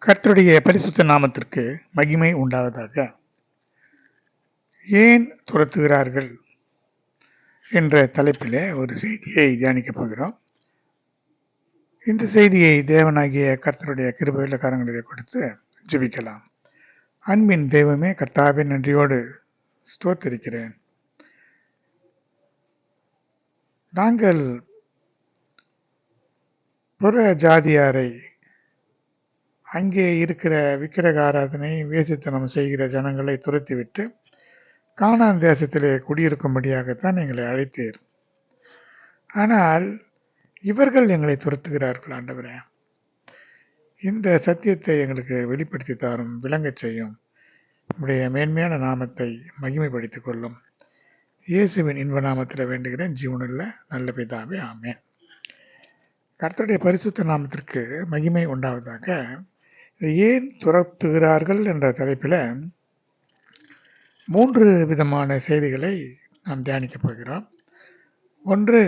கர்த்தருடைய பரிசுத்த நாமத்திற்கு மகிமை உண்டாவதாக. ஏன் துரத்துகிறார்கள் என்ற தலைப்பிலே ஒரு செய்தியை தியானிக்கப் போகிறோம். இந்த செய்தியை தேவனாகிய கர்த்தருடைய கிருபையுள்ள கரங்களிலே கொடுத்து ஜெபிக்கலாம். அன்பின் தெய்வமே, கர்த்தாவே, நன்றியோடு ஸ்தோத்திரிக்கிறேன். நாங்கள் புற ஜாதியாரை, அங்கே இருக்கிற விக்கிரக ஆராதனை, வேசித்தனம் செய்கிற ஜனங்களை துரத்திவிட்டு கானான் தேசத்திலே குடியிருக்கும்படியாகத்தான் எங்களை அழைத்தீர். ஆனால் இவர்கள் எங்களை துரத்துகிறார்கள். ஆண்டவரே, இந்த சத்தியத்தை எங்களுக்கு வெளிப்படுத்தி தாரும், விளங்கச் செய்யும். உடைய மேன்மையான நாமத்தை மகிமைப்படுத்திக் கொள்ளும். இயேசுவின் இன்ப நாமத்தில் வேண்டுகிறேன், ஜீவனுள்ள நல்ல பிதாவே, ஆமென். கர்த்தருடைய பரிசுத்த நாமத்திற்கு மகிமை உண்டாவதாக. ஏன் துரத்துகிறார்கள் என்ற தலைப்பில் 3 விதமான செய்திகளை நாம் தியானிக்கப் போகிறோம். ஒன்று,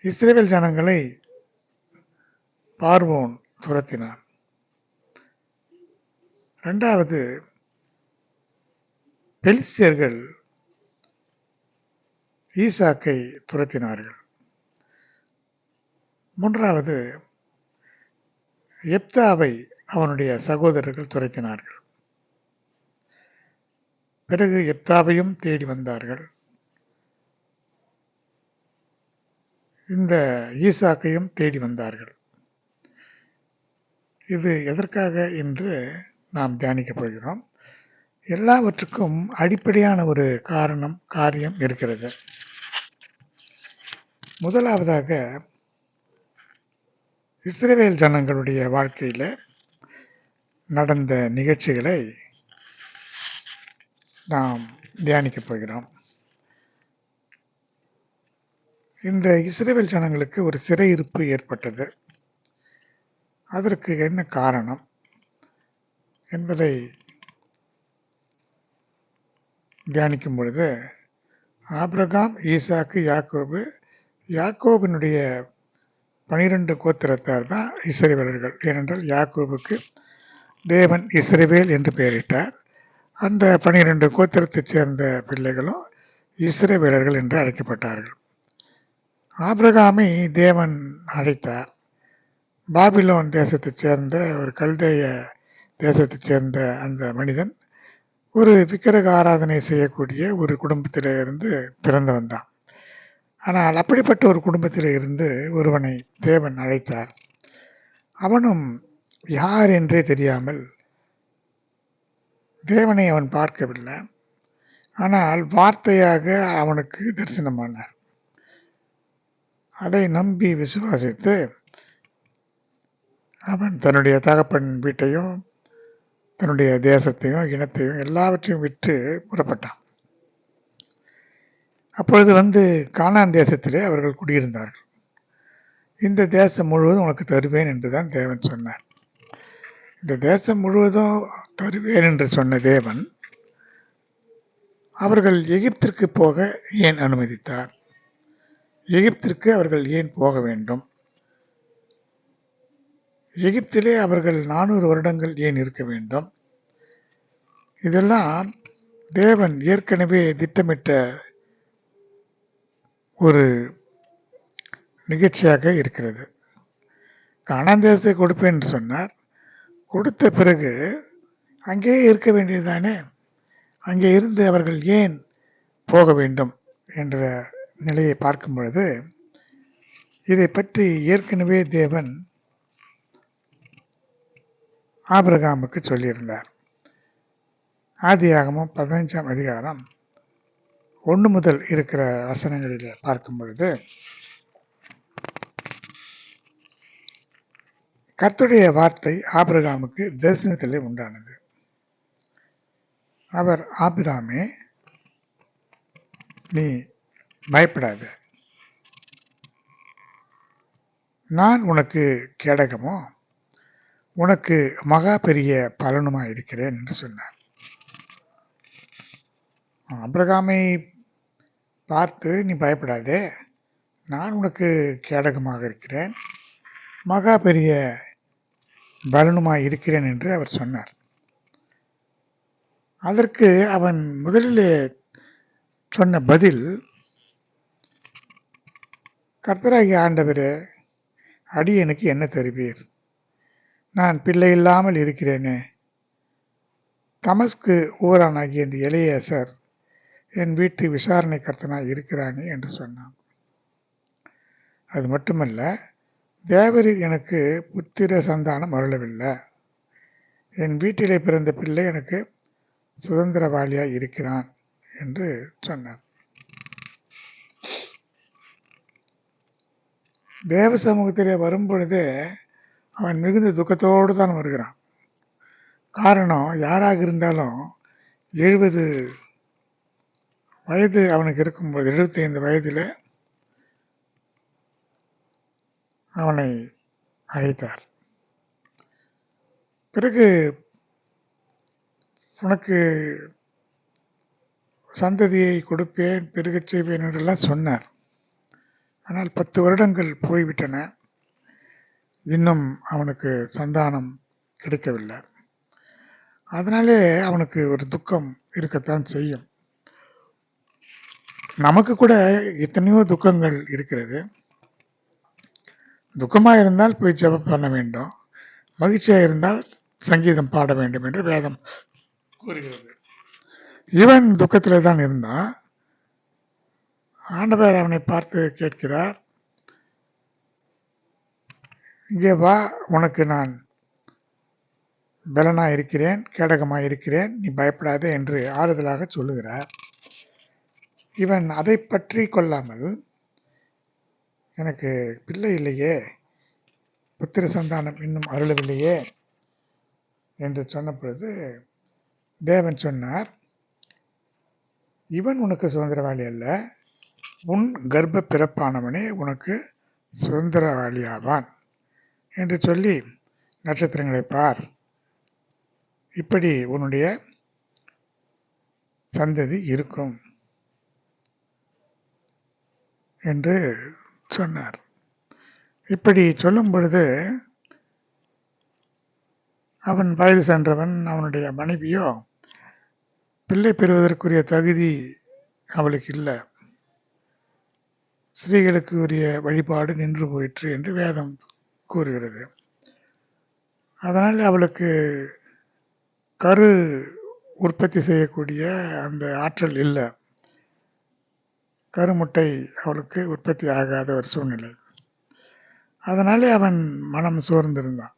இஸ்ரவேல் ஜனங்களை பார்வோன் துரத்தினான். 2வது, பெலிஸ்தியர்கள் ஈசாக்கை துரத்தினார்கள். 3வது, எப்தாவை அவனுடைய சகோதரர்கள் துரத்தினார்கள். பிறகு எப்தாவையும் தேடி வந்தார்கள். இந்த ஈசாக்கையும் தேடி வந்தார்கள். இது எதற்காக என்று நாம் தியானிக்கப் போகிறோம். எல்லாவற்றுக்கும் அடிப்படையான ஒரு காரியம் இருக்கிறது. முதலாவதாக, இஸ்ரவேல் ஜனங்களுடைய வாழ்க்கையில் நடந்த நிகழ்ச்சிகளை நாம் தியானிக்கப் போகிறோம். இந்த இஸ்ரவேல் ஜனங்களுக்கு ஒரு சிறையிருப்பு ஏற்பட்டது. அதற்கு என்ன காரணம் என்பதை தியானிக்கும் பொழுது, ஆபிரகாம், ஈசாக்கு, யாக்கோபு, யாக்கோபினுடைய 12 கோத்திரத்தார் தான் இஸ்ரவேலர்கள். ஏனென்றால் யாக்கோபுக்கு தேவன் இஸ்ரவேல் என்று பெயரிட்டார். அந்த 12 கோத்திரத்தைச் சேர்ந்த பிள்ளைகளும் இஸ்ரவேலர்கள் என்று அழைக்கப்பட்டார்கள். ஆபிரகாமை தேவன் அழைத்தார். பாபிலோன் தேசத்தைச் சேர்ந்த ஒரு கல்தேய தேசத்தைச் சேர்ந்த அந்த மனிதன் ஒரு விக்கிரக ஆராதனை செய்யக்கூடிய ஒரு குடும்பத்திலிருந்து பிறந்து வந்தான். ஆனால் அப்படிப்பட்ட ஒரு குடும்பத்தில் இருந்து ஒருவனை தேவன் அழைத்தார். அவனும் யார் என்றே தெரியாமல், தேவனை அவன் பார்க்கவில்லை, ஆனால் வார்த்தையாக அவனுக்கு தரிசனமானார். அதை நம்பி விசுவாசித்து அவன் தன்னுடைய தகப்பன் வீட்டையும் தன்னுடைய தேசத்தையும் இனத்தையும் எல்லாவற்றையும் விட்டு புறப்பட்டான். அப்பொழுது கானான் தேசத்திலே அவர்கள் குடியிருந்தார்கள். இந்த தேசம் முழுவதும் உனக்கு தருவேன் என்றுதான் தேவன் சொன்னார். இந்த தேசம் முழுவதும் தருவேன் என்று சொன்ன தேவன் அவர்கள் எகிப்திற்கு போக ஏன் அனுமதித்தார்? எகிப்திற்கு அவர்கள் ஏன் போக வேண்டும்? எகிப்திலே அவர்கள் 400 வருடங்கள் ஏன் இருக்க வேண்டும்? இதெல்லாம் தேவன் ஏற்கனவே திட்டமிட்ட ஒரு நிகழ்ச்சியாக இருக்கிறது. கானான் தேசத்தை கொடுப்பேன் என்று சொன்னார். கொடுத்த பிறகு அங்கேயே இருக்க வேண்டியதுதானே? அங்கே இருந்து அவர்கள் ஏன் போக வேண்டும் என்ற நிலையை பார்க்கும் பொழுது, இதை பற்றி ஏற்கனவே தேவன் ஆபிரகாமுக்கு சொல்லியிருந்தார். ஆதியாகமம் 15ஆம் அதிகாரம் 1 முதல் இருக்கிற வசனங்களில் பார்க்கும் பொழுது, கர்த்தருடைய வார்த்தை ஆபிரகாமுக்கு தரிசனத்திலே உண்டானது. அவர், ஆபிராமே, நீ பயப்படாத, நான் உனக்கு கேடகமோ உனக்கு மகா பெரிய பலனுமா இருக்கிறேன் என்று சொன்னார். ஆபிரகாமை பார்த்து, நீ பயப்படாதே, நான் உனக்கு கேடகமாக இருக்கிறேன், மகா பெரிய பலனுமாய் இருக்கிறேன் என்று அவர் சொன்னார். அதற்கு அவன் முதலிலே சொன்ன பதில், கர்த்தராகிய ஆண்டவரே, அடியேனுக்கு என்ன தருவீர்? நான் பிள்ளை இல்லாமல் இருக்கிறேனே. தமஸ்கு ஊரானாகிய இந்த எலியேசர் என் வீட்டு விசாரணை கர்த்தனாய் இருக்கிறானே என்று சொன்னான். அது மட்டுமல்ல, தேவரீர் எனக்கு புத்திர சந்தானம் அருளவில்லை. என் வீட்டிலே பிறந்த பிள்ளை எனக்கு சுதந்திரவாளியாய் இருக்கிறான் என்று சொன்னார். தேவ சமூகத்திலே வரும்பொழுதே அவன் மிகுந்த துக்கத்தோடு தான் வருகிறான். காரணம், யாராக இருந்தாலும் 70 வயது அவனுக்கு இருக்கும்போது, 75 வயதில் அவனை அழைத்தார். பிறகு உனக்கு சந்ததியை கொடுப்பேன், பெருகச் செய்வேன் என்றெல்லாம் சொன்னார். ஆனால் 10 வருடங்கள் போய்விட்டன, இன்னும் அவனுக்கு சந்தானம் கிடைக்கவில்லை. அதனாலே அவனுக்கு ஒரு துக்கம் இருக்கத்தான் செய்யும். நமக்கு கூட எத்தனையோ துக்கங்கள் இருக்கிறது. துக்கமாக இருந்தால் போய் ஜெபம் பண்ண வேண்டும், மகிழ்ச்சியாக இருந்தால் சங்கீதம் பாட வேண்டும் என்று வேதம் கூறுகிறது. இவன் துக்கத்தில் தான் இருந்தான். ஆண்டவர் அவனை பார்த்து கேட்கிறார், இங்கே வா, உனக்கு நான் பலனாக இருக்கிறேன், கேடகமாக இருக்கிறேன், நீ பயப்படாதே என்று ஆறுதலாக சொல்லுகிறார். இவன் அதை பற்றி கொள்ளாமல், எனக்கு பிள்ளை இல்லையே, புத்திர சந்தானம் இன்னும் அருளவில்லையே என்று சொன்ன பொழுது தேவன் சொன்னார், இவன் உனக்கு சுதந்திரவாளி அல்ல, உன் கர்ப்ப பிறப்பானவனே உனக்கு சுதந்திரவாளியாவான் என்று சொல்லி, நட்சத்திரங்களை பார், இப்படி உன்னுடைய சந்ததி இருக்கும் என்று சொன்னார். இப்படி சொல்லும் பொழுது அவன் வயது சென்றவன், அவனுடைய மனைவியோ பிள்ளை பெறுவதற்குரிய தகுதி அவளுக்கு இல்லை, ஸ்திரீகளுக்கு உரிய வழிபாடு நின்று போயிற்று என்று வேதம் கூறுகிறது. அதனால் அவளுக்கு கரு உற்பத்தி செய்யக்கூடிய அந்த ஆற்றல் இல்லை, கருமுட்டை அவளுக்கு உற்பத்தி ஆகாத ஒரு சூழ்நிலை. அதனாலே அவன் மனம் சோர்ந்திருந்தான்.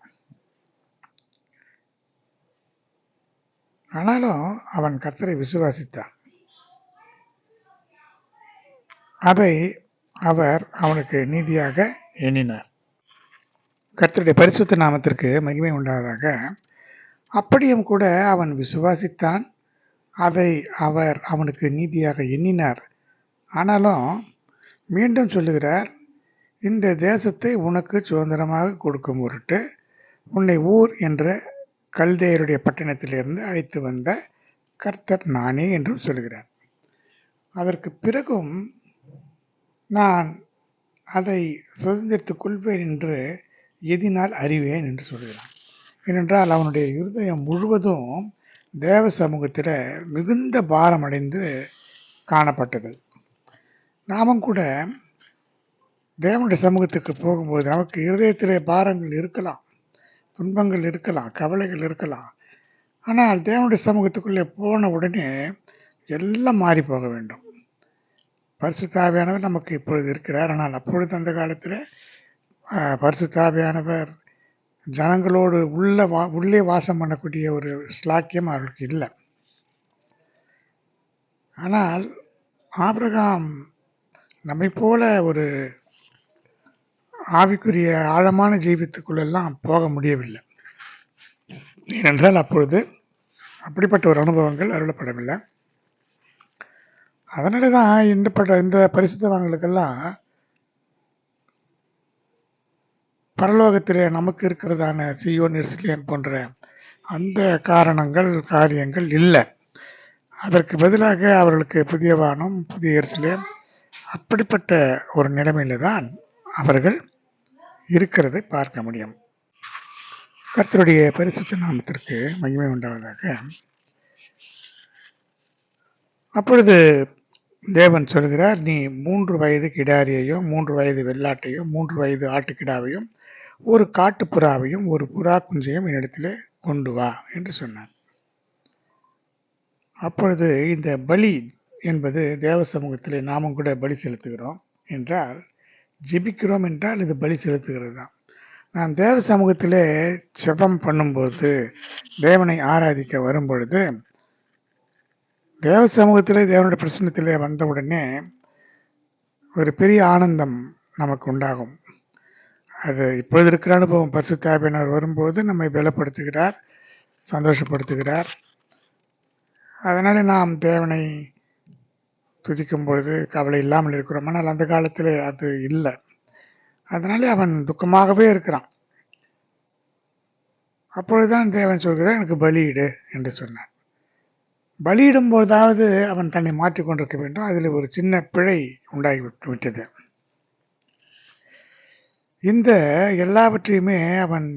ஆனாலும் அவன் கர்த்தரை விசுவாசித்தான். அதை அவர் அவனுக்கு நீதியாக எண்ணினார். கர்த்தருடைய பரிசுத்த நாமத்திற்கு மகிமை உண்டாவதாக. அப்படியும் கூட அவன் விசுவாசித்தான், அதை அவர் அவனுக்கு நீதியாக எண்ணினார். ஆனாலும் மீண்டும் சொல்லுகிறார், இந்த தேசத்தை உனக்கு சுதந்திரமாக கொடுக்கும் பொருட்டு உன்னை ஊர் என்ற கல்தேயருடைய பட்டணத்திலிருந்து அழைத்து வந்த கர்த்தர் நானே என்றும் சொல்கிறார். அதற்கு பிறகும் நான் அதை சுதந்திரத்துக் கொள்வேன் என்று எதினால் அறிவேன் என்று சொல்கிறான். ஏனென்றால் அவனுடைய இருதயம் முழுவதும் தேவ சமூகத்தில் மிகுந்த பாரம் அடைந்து காணப்பட்டது. நாமும் கூட தேவனுடைய சமூகத்துக்கு போகும்போது நமக்கு இருதயத்திலே பாரங்கள் இருக்கலாம், துன்பங்கள் இருக்கலாம், கவலைகள் இருக்கலாம். ஆனால் தேவனுடைய சமூகத்துக்குள்ளே போன உடனே எல்லாம் மாறி போக வேண்டும். பரிசுத்த ஆவியானவர் நமக்கு இப்பொழுது இருக்கிறார். ஆனால் அப்பொழுது அந்த காலத்தில் பரிசுத்த ஆவியானவர் ஜனங்களோடு உள்ளே வாசம் பண்ணக்கூடிய ஒரு ஸ்லாக்கியம் அவர்களுக்கு இல்லை. ஆனால் ஆபிரகாம் நம்மை போல ஒரு ஆவிக்குரிய ஆழமான ஜீவித்துக்குள்ளெல்லாம் போக முடியவில்லை. ஏனென்றால் அப்பொழுது அப்படிப்பட்ட ஒரு அனுபவங்கள் அருளப்படவில்லை. அதனால தான் இந்த பரிசுத்தவான்களுக்கெல்லாம் பரலோகத்திலே நமக்கு இருக்கிறதான சீயோன் எருசலேம் போன்ற அந்த காரியங்கள் இல்லை. அதற்கு பதிலாக அவர்களுக்கு புதிய வானம், புதிய எருசலேம், அப்படிப்பட்ட ஒரு நிலைமையில தான் அவர்கள் இருக்கிறதை பார்க்க முடியும். கர்த்தருடைய பரிசுத்த நாமத்திற்கு மகிமை உண்டாவதாக. அப்பொழுது தேவன் சொல்கிறார், நீ 3 வயது கிடாரியையும் 3 வயது வெள்ளாட்டையும் 3 வயது ஆட்டுக்கிடாவையும் ஒரு காட்டுப்புறாவையும் ஒரு புறா குஞ்சையும் என்னிடத்திலே கொண்டு வா என்று சொன்னார். அப்பொழுது இந்த பலி என்பது தேவ சமூகத்திலே நாமும் கூட பலி செலுத்துகிறோம் என்றால், ஜெபிக்கிறோம் என்றால் இது பலி செலுத்துகிறது தான். நாம் தேவ சமூகத்திலே ஜெபம் பண்ணும்போது, தேவனை ஆராதிக்க வரும்பொழுது, தேவ சமூகத்திலே தேவனுடைய பிரசன்னத்திலே வந்தவுடனே ஒரு பெரிய ஆனந்தம் நமக்கு உண்டாகும். அது இப்பொழுது இருக்கிற அனுபவம். பரிசுத்த ஆவியானவர் வரும்போது நம்மை பலப்படுத்துகிறார், சந்தோஷப்படுத்துகிறார். அதனால நாம் தேவனை துதிக்கும் பொழுது கவலை இல்லாமல் இருக்கிறோம். ஆனால் அந்த காலத்தில் அது இல்லை. அதனாலே அவன் துக்கமாகவே இருக்கிறான். அப்பொழுதுதான் தேவன் சொல்கிறார், எனக்கு பலியிடு என்று சொன்னான். பலியிடும் போதாவது அவன் தன்னை மாற்றிக்கொண்டிருக்க வேண்டும். அதில் ஒரு சின்ன பிழை உண்டாகி விட்டது. இந்த எல்லாவற்றையுமே அவன்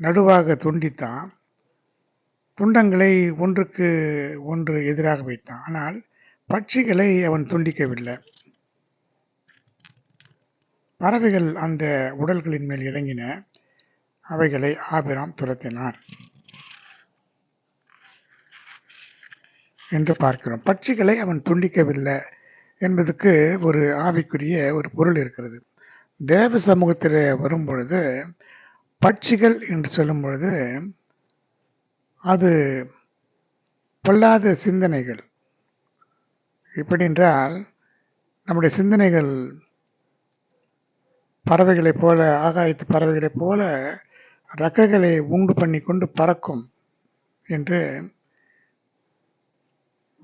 நடுவாக துண்டித்தான். துண்டங்களை ஒன்றுக்கு ஒன்று எதிராக வைத்தான். ஆனால் பட்சிகளை அவன் துண்டிக்கவில்லை. பறவைகள் அந்த உடல்களின் மேல் இறங்கின. அவைகளை ஆபிராம் துரத்தினான் என்று பார்க்கிறோம். பட்சிகளை அவன் துண்டிக்கவில்லை என்பதற்கு ஒரு ஆவிக்குரிய ஒரு பொருள் இருக்கிறது. தேவ சமூகத்தில் வரும் பொழுது பட்சிகள் என்று சொல்லும் பொழுது அது பொல்லாத சிந்தனைகள். எப்படி என்றால், நம்முடைய சிந்தனைகள் பறவைகளைப் போல, ஆகாயத்து பறவைகளைப் போல ரெக்கைகளை உண்டு பண்ணி கொண்டு பறக்கும் என்று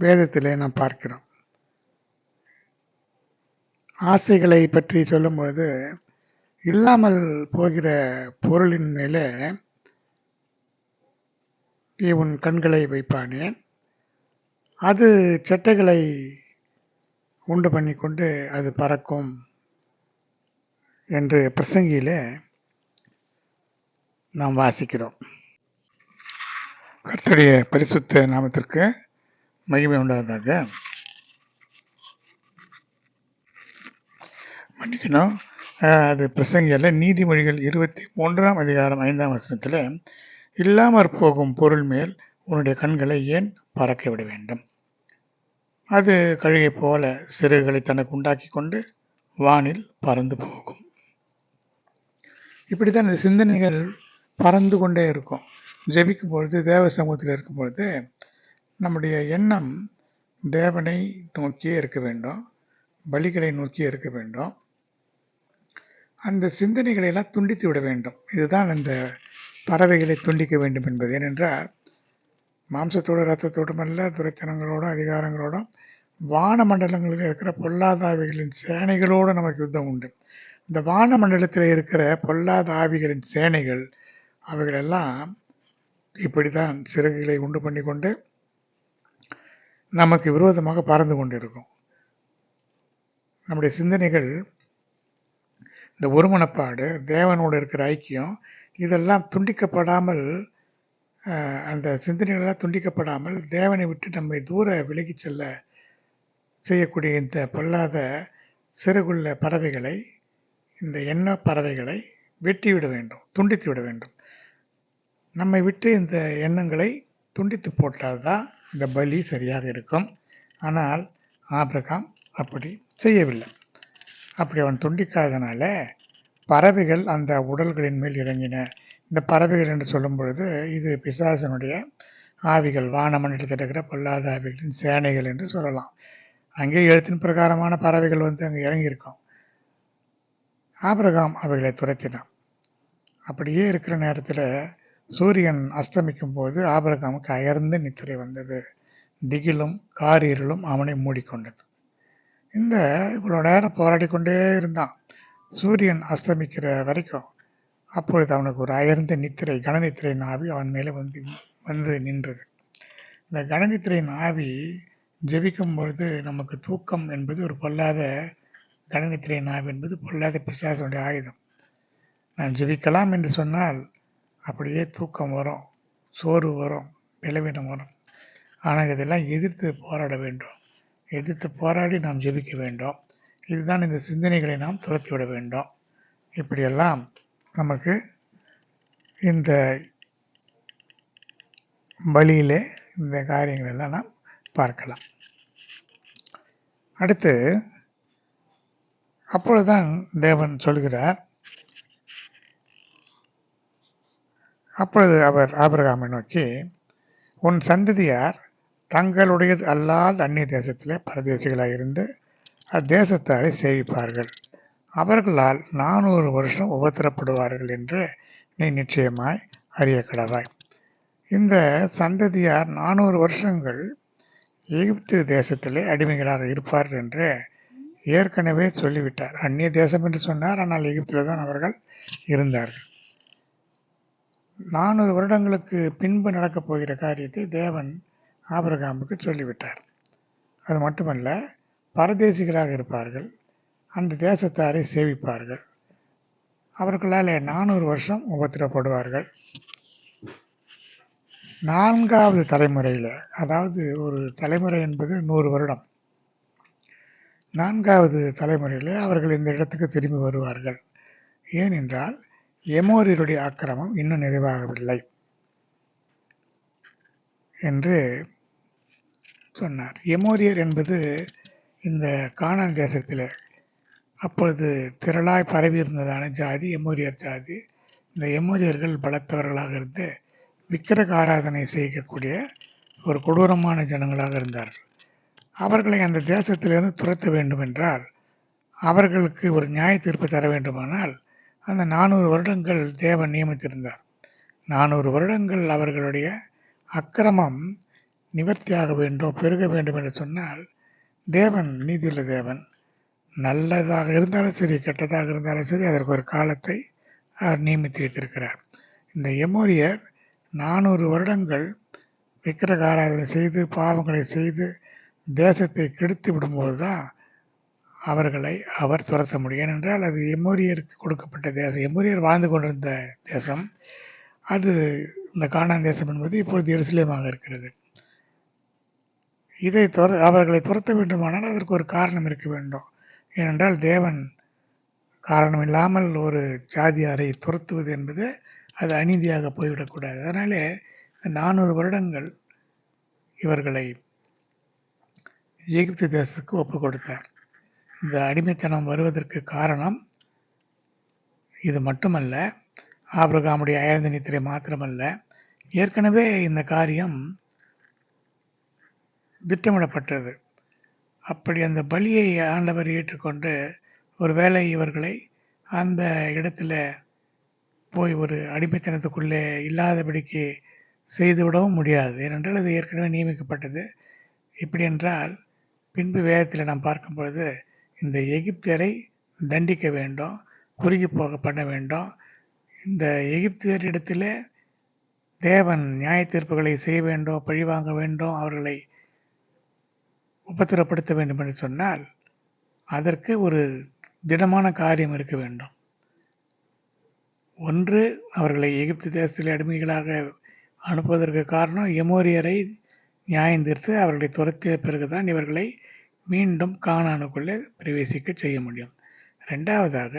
வேதத்திலே நாம் பார்க்கிறோம். ஆசைகளை பற்றி சொல்லும் பொழுது, இல்லாமல் போகிற பொருளின் மேலே நீ உன் கண்களை வைப்பானேன், அது செட்டைகளை உண்டு பண்ணி கொண்டு அது பறக்கும் என்று பிரசங்கியிலே நாம் வாசிக்கிறோம். கர்த்தருடைய பரிசுத்த நாமத்திற்கு மகிமை உண்டாவதாக. மன்னிக்கணும், அது பிரசங்கியல்ல, நீதிமொழிகள் 23ஆம் அதிகாரம் 5ஆம் வசனத்தில், இல்லாமற் போகும் பொருள் மேல் உன்னுடைய கண்களை ஏன் பறக்க விட வேண்டும்? அது கழுகை போல சிறகுகளை தனக்கு உண்டாக்கி கொண்டு வானில் பறந்து போகும். இப்படித்தான் இந்த சிந்தனைகள் பறந்து கொண்டே இருக்கும். ஜெபிக்கும் பொழுது, தேவ சமூகத்தில் இருக்கும் பொழுது நம்முடைய எண்ணம் தேவனை நோக்கியே இருக்க வேண்டும், பலிகளை நோக்கியே இருக்க வேண்டும். அந்த சிந்தனைகளை எல்லாம் துண்டித்து விட வேண்டும். இதுதான் அந்த பறவைகளை துண்டிக்க வேண்டும் என்பது. ஏனென்றால் மாம்சத்தோடு இரத்தத்தோடும் அல்ல, துரைத்தனங்களோடும் அதிகாரங்களோடும் வான மண்டலங்களில் இருக்கிற பொல்லாத ஆவிகளின் சேனைகளோடு நமக்கு யுத்தம் உண்டு. இந்த வான மண்டலத்தில் இருக்கிற பொல்லாத ஆவிகளின் சேனைகள் அவைகளெல்லாம் இப்படித்தான் சிறகுகளை உண்டு பண்ணி கொண்டு நமக்கு விரோதமாக பறந்து கொண்டிருக்கும். நம்முடைய சிந்தனைகள், இந்த ஒருமனப்பாடு, தேவனோடு இருக்கிற ஐக்கியம், இதெல்லாம் துண்டிக்கப்படாமல், அந்த சிந்தனைகளெல்லாம் துண்டிக்கப்படாமல் தேவனை விட்டு நம்மை தூர விலகி செல்ல செய்யக்கூடிய இந்த பொல்லாத சிறகுள்ள பறவைகளை, இந்த எண்ண பறவைகளை வெட்டி விட வேண்டும், துண்டித்து விட வேண்டும். நம்மை விட்டு இந்த எண்ணங்களை துண்டித்து போட்டால்தான் இந்த பலி சரியாக இருக்கும். ஆனால் ஆபிரகாம் அப்படி செய்யவில்லை. அப்படி அவன் துண்டிக்காதனால பறவைகள் அந்த உடல்களின் மேல் இறங்கின. இந்த பறவைகள் என்று சொல்லும் பொழுது இது பிசாசனுடைய ஆவிகள், வானமண்டலத்தில் இருக்கிற பொல்லாத ஆவிகளின் சேனைகள் என்று சொல்லலாம். அங்கே எழுத்தின் பிரகாரமான பறவைகள் வந்து அங்கே இறங்கியிருக்கும். ஆபிரகாம் அவைகளை துரத்தினான். அப்படியே இருக்கிற நேரத்தில் சூரியன் அஸ்தமிக்கும் போது ஆபிரகாமுக்கு அயர்ந்த நித்திரை வந்தது. திகிலும் காரிருளும் அவனை மூடிக்கொண்டது. இந்த இவ்வளோ நேரம் போராடி கொண்டே இருந்தான், சூரியன் அஸ்தமிக்கிற வரைக்கும். அப்பொழுது அவனுக்கு ஒரு அயர்ந்த நித்திரை, கனநித்திரையின் ஆவி அவன் மேலே வந்து நின்றது. இந்த கனநித்திரையின் ஆவி ஜெபிக்கும் பொழுது நமக்கு தூக்கம் என்பது ஒரு பொல்லாத, கனநித்திரையின் ஆவி என்பது பொல்லாத பிசாசுடைய ஆயுதம். நான் ஜெபிக்கலாம் என்று சொன்னால் அப்படியே தூக்கம் வரும், சோர்வு வரும், பலவீனம் வரும். ஆனால் இதெல்லாம் எதிர்த்து போராட வேண்டும். எதிர்த்து போராடி நாம் ஜெபிக்க வேண்டும். இதுதான் இந்த சிந்தனைகளை நாம் துரத்திவிட வேண்டும். இப்படியெல்லாம் நமக்கு இந்த பலியிலே இந்த காரியங்கள் எல்லாம் நாம் பார்க்கலாம். அடுத்து அப்பொழுதுதான் தேவன் சொல்கிறார், அப்பொழுது அவர் ஆபிரகாமை நோக்கி, உன் சந்ததியார் தங்களுடையது அல்லாத அந்நிய தேசத்திலே பரதேசிகளாக இருந்து அத்தேசத்தாரை சேவிப்பார்கள். அவர்களால் 400 வருஷம் உபத்திரப்படுவார்கள் என்று நீ நிச்சயமாய் அறிய கடவாய். இந்த சந்ததியார் 400 வருஷங்கள் எகிப்து தேசத்திலே அடிமைகளாக இருப்பார்கள் என்று ஏற்கனவே சொல்லிவிட்டார். அந்நிய தேசம் என்று சொன்னார், ஆனால் எகிப்தில் தான் அவர்கள் இருந்தார்கள். 400 வருடங்களுக்கு பின்பு நடக்கப் போகிற காரியத்தை தேவன் ஆபிரகாமுக்கு சொல்லிவிட்டார். அது மட்டுமல்ல, பரதேசிகளாக இருப்பார்கள், அந்த தேசத்தாரை சேவிப்பார்கள், அவர்களால் 400 வருஷம் உபத்திரப்படுவார்கள். 4வது தலைமுறையில், அதாவது ஒரு தலைமுறை என்பது 100 வருடம், 4வது தலைமுறையில் அவர்கள் இந்த இடத்துக்கு திரும்பி வருவார்கள். ஏனென்றால் எமோரியருடைய ஆக்கிரமம் இன்னும் நிறைவாகவில்லை என்று சொன்னார். எமோரியர் என்பது இந்த கானான் தேசத்தில் அப்பொழுது திரளாய் பரவி இருந்ததான ஜாதி எமோரியர் ஜாதி. இந்த எமோரியர்கள் பலத்தவர்களாக இருந்து விக்கிரக ஆராதனை செய்யக்கூடிய ஒரு கொடூரமான ஜனங்களாக இருந்தார்கள். அவர்களை அந்த தேசத்திலிருந்து துரத்த வேண்டும் என்றால், அவர்களுக்கு ஒரு நியாய தீர்ப்பு தர வேண்டுமானால் அந்த 400 வருடங்கள் தேவன் நியமித்திருந்தார். 400 வருடங்கள் அவர்களுடைய அக்கிரமம் நிவர்த்தியாக வேண்டும், பெருக வேண்டும் என்று சொன்னால், தேவன் நீதியுள்ள தேவன். நல்லதாக இருந்தாலும் சரி, கெட்டதாக இருந்தாலும் சரி, அதற்கு ஒரு காலத்தை அவர் நியமித்து வைத்திருக்கிறார். இந்த எமோரியர் 400 வருடங்கள் விக்கிரக ஆராதனை செய்து பாவங்களை செய்து தேசத்தை கெடுத்து விடும்போது தான் அவர்களை அவர் துரத்த முடியும். ஏனென்றால் அது எமோரியருக்கு கொடுக்கப்பட்ட தேசம், எமோரியர் வாழ்ந்து கொண்டிருந்த தேசம். அது இந்த கானான் தேசம் என்பது இப்பொழுது எருசலேமாக இருக்கிறது. இதை அவர்களை துரத்த வேண்டுமானால் அதற்கு ஒரு காரணம் இருக்க வேண்டும். ஏனென்றால் தேவன் காரணம் இல்லாமல் ஒரு ஜாதியாரை துரத்துவது என்பது அது அநீதியாக போய்விடக்கூடாது. அதனாலே 400 வருடங்கள் இவர்களை எகிப்து தேசத்துக்கு ஒப்பு கொடுத்தார். இந்த அடிமைத்தனம் வருவதற்கு காரணம் இது மட்டுமல்ல, ஆபிரகாமுடைய அயர்ந்த நித்திரை மாத்திரமல்ல, ஏற்கனவே இந்த காரியம் திட்டமிடப்பட்டது. அப்படி அந்த பலியை ஆண்டவர் ஏற்றுக்கொண்டு ஒருவேளை இவர்களை அந்த இடத்துல போய் ஒரு அடிமைத்தனத்துக்குள்ளே இல்லாதபடிக்கு செய்துவிடவும் முடியாது. ஏனென்றால் அது ஏற்கனவே நியமிக்கப்பட்டது. இப்படி என்றால் பின்பு வேதத்தில் நாம் பார்க்கும் பொழுது இந்த எகிப்தியரை தண்டிக்க வேண்டும், குறுகி போக பண்ண வேண்டும். இந்த எகிப்தியரிடத்தில் தேவன் நியாய தீர்ப்புகளை செய்ய வேண்டும், பழிவாங்க வேண்டும், அவர்களை உபத்திரப்படுத்த வேண்டும் என்று சொன்னால் அதற்கு ஒரு திடமான காரியம் இருக்க வேண்டும். ஒன்று, அவர்களை எகிப்து தேசத்தில் அடிமைகளாக அனுப்புவதற்கு காரணம் எமோரியரை நியாயம் தீர்த்து அவர்களை துரத்திய பிறகுதான் இவர்களை மீண்டும் கானானுக்குள்ளே பிரவேசிக்க செய்ய முடியும். 2வதாக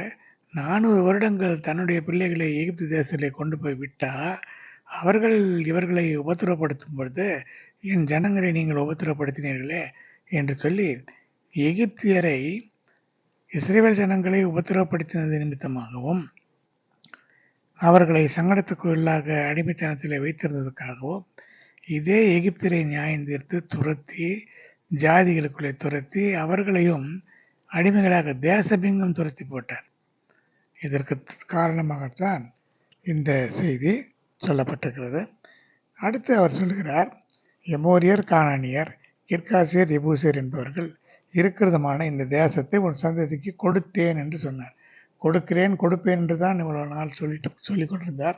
400 வருடங்கள் தன்னுடைய பிள்ளைகளை எகிப்து தேசத்திலே கொண்டு போய் விட்டால் அவர்கள் இவர்களை உபத்திரப்படுத்தும் பொழுது, என் ஜனங்களை நீங்கள் உபத்திரப்படுத்தினீர்களே என்று சொல்லி எகிப்தியரை இஸ்ரவேல் ஜனங்களை உபத்திரப்படுத்தினது நிமித்தமாகவும் அவர்களை சங்கடத்துக்குள்ளாக அடிமைத்தனத்தில் வைத்திருந்ததுக்காகவும் இதே எகிப்தியரை நியாயம் தீர்த்து துரத்தி ஜாதிகளுக்குள்ளே துரத்தி அவர்களையும் அடிமைகளாக தேசமெங்கும் துரத்தி போட்டார். இதற்கு காரணமாகத்தான் இந்த செய்தி சொல்லப்பட்டிருக்கிறது. அடுத்து அவர் சொல்கிறார், எமோரியர், கானானியர், கிர்காசியர், எபூசியர் என்பவர்கள் இருக்கிறதுமான இந்த தேசத்தை ஒரு சந்ததிக்கு கொடுத்தேன் என்று சொன்னார். கொடுக்கிறேன் கொடுப்பேன் என்று தான் இவ்வளவு நாள் சொல்லிக் கொண்டிருந்தார்.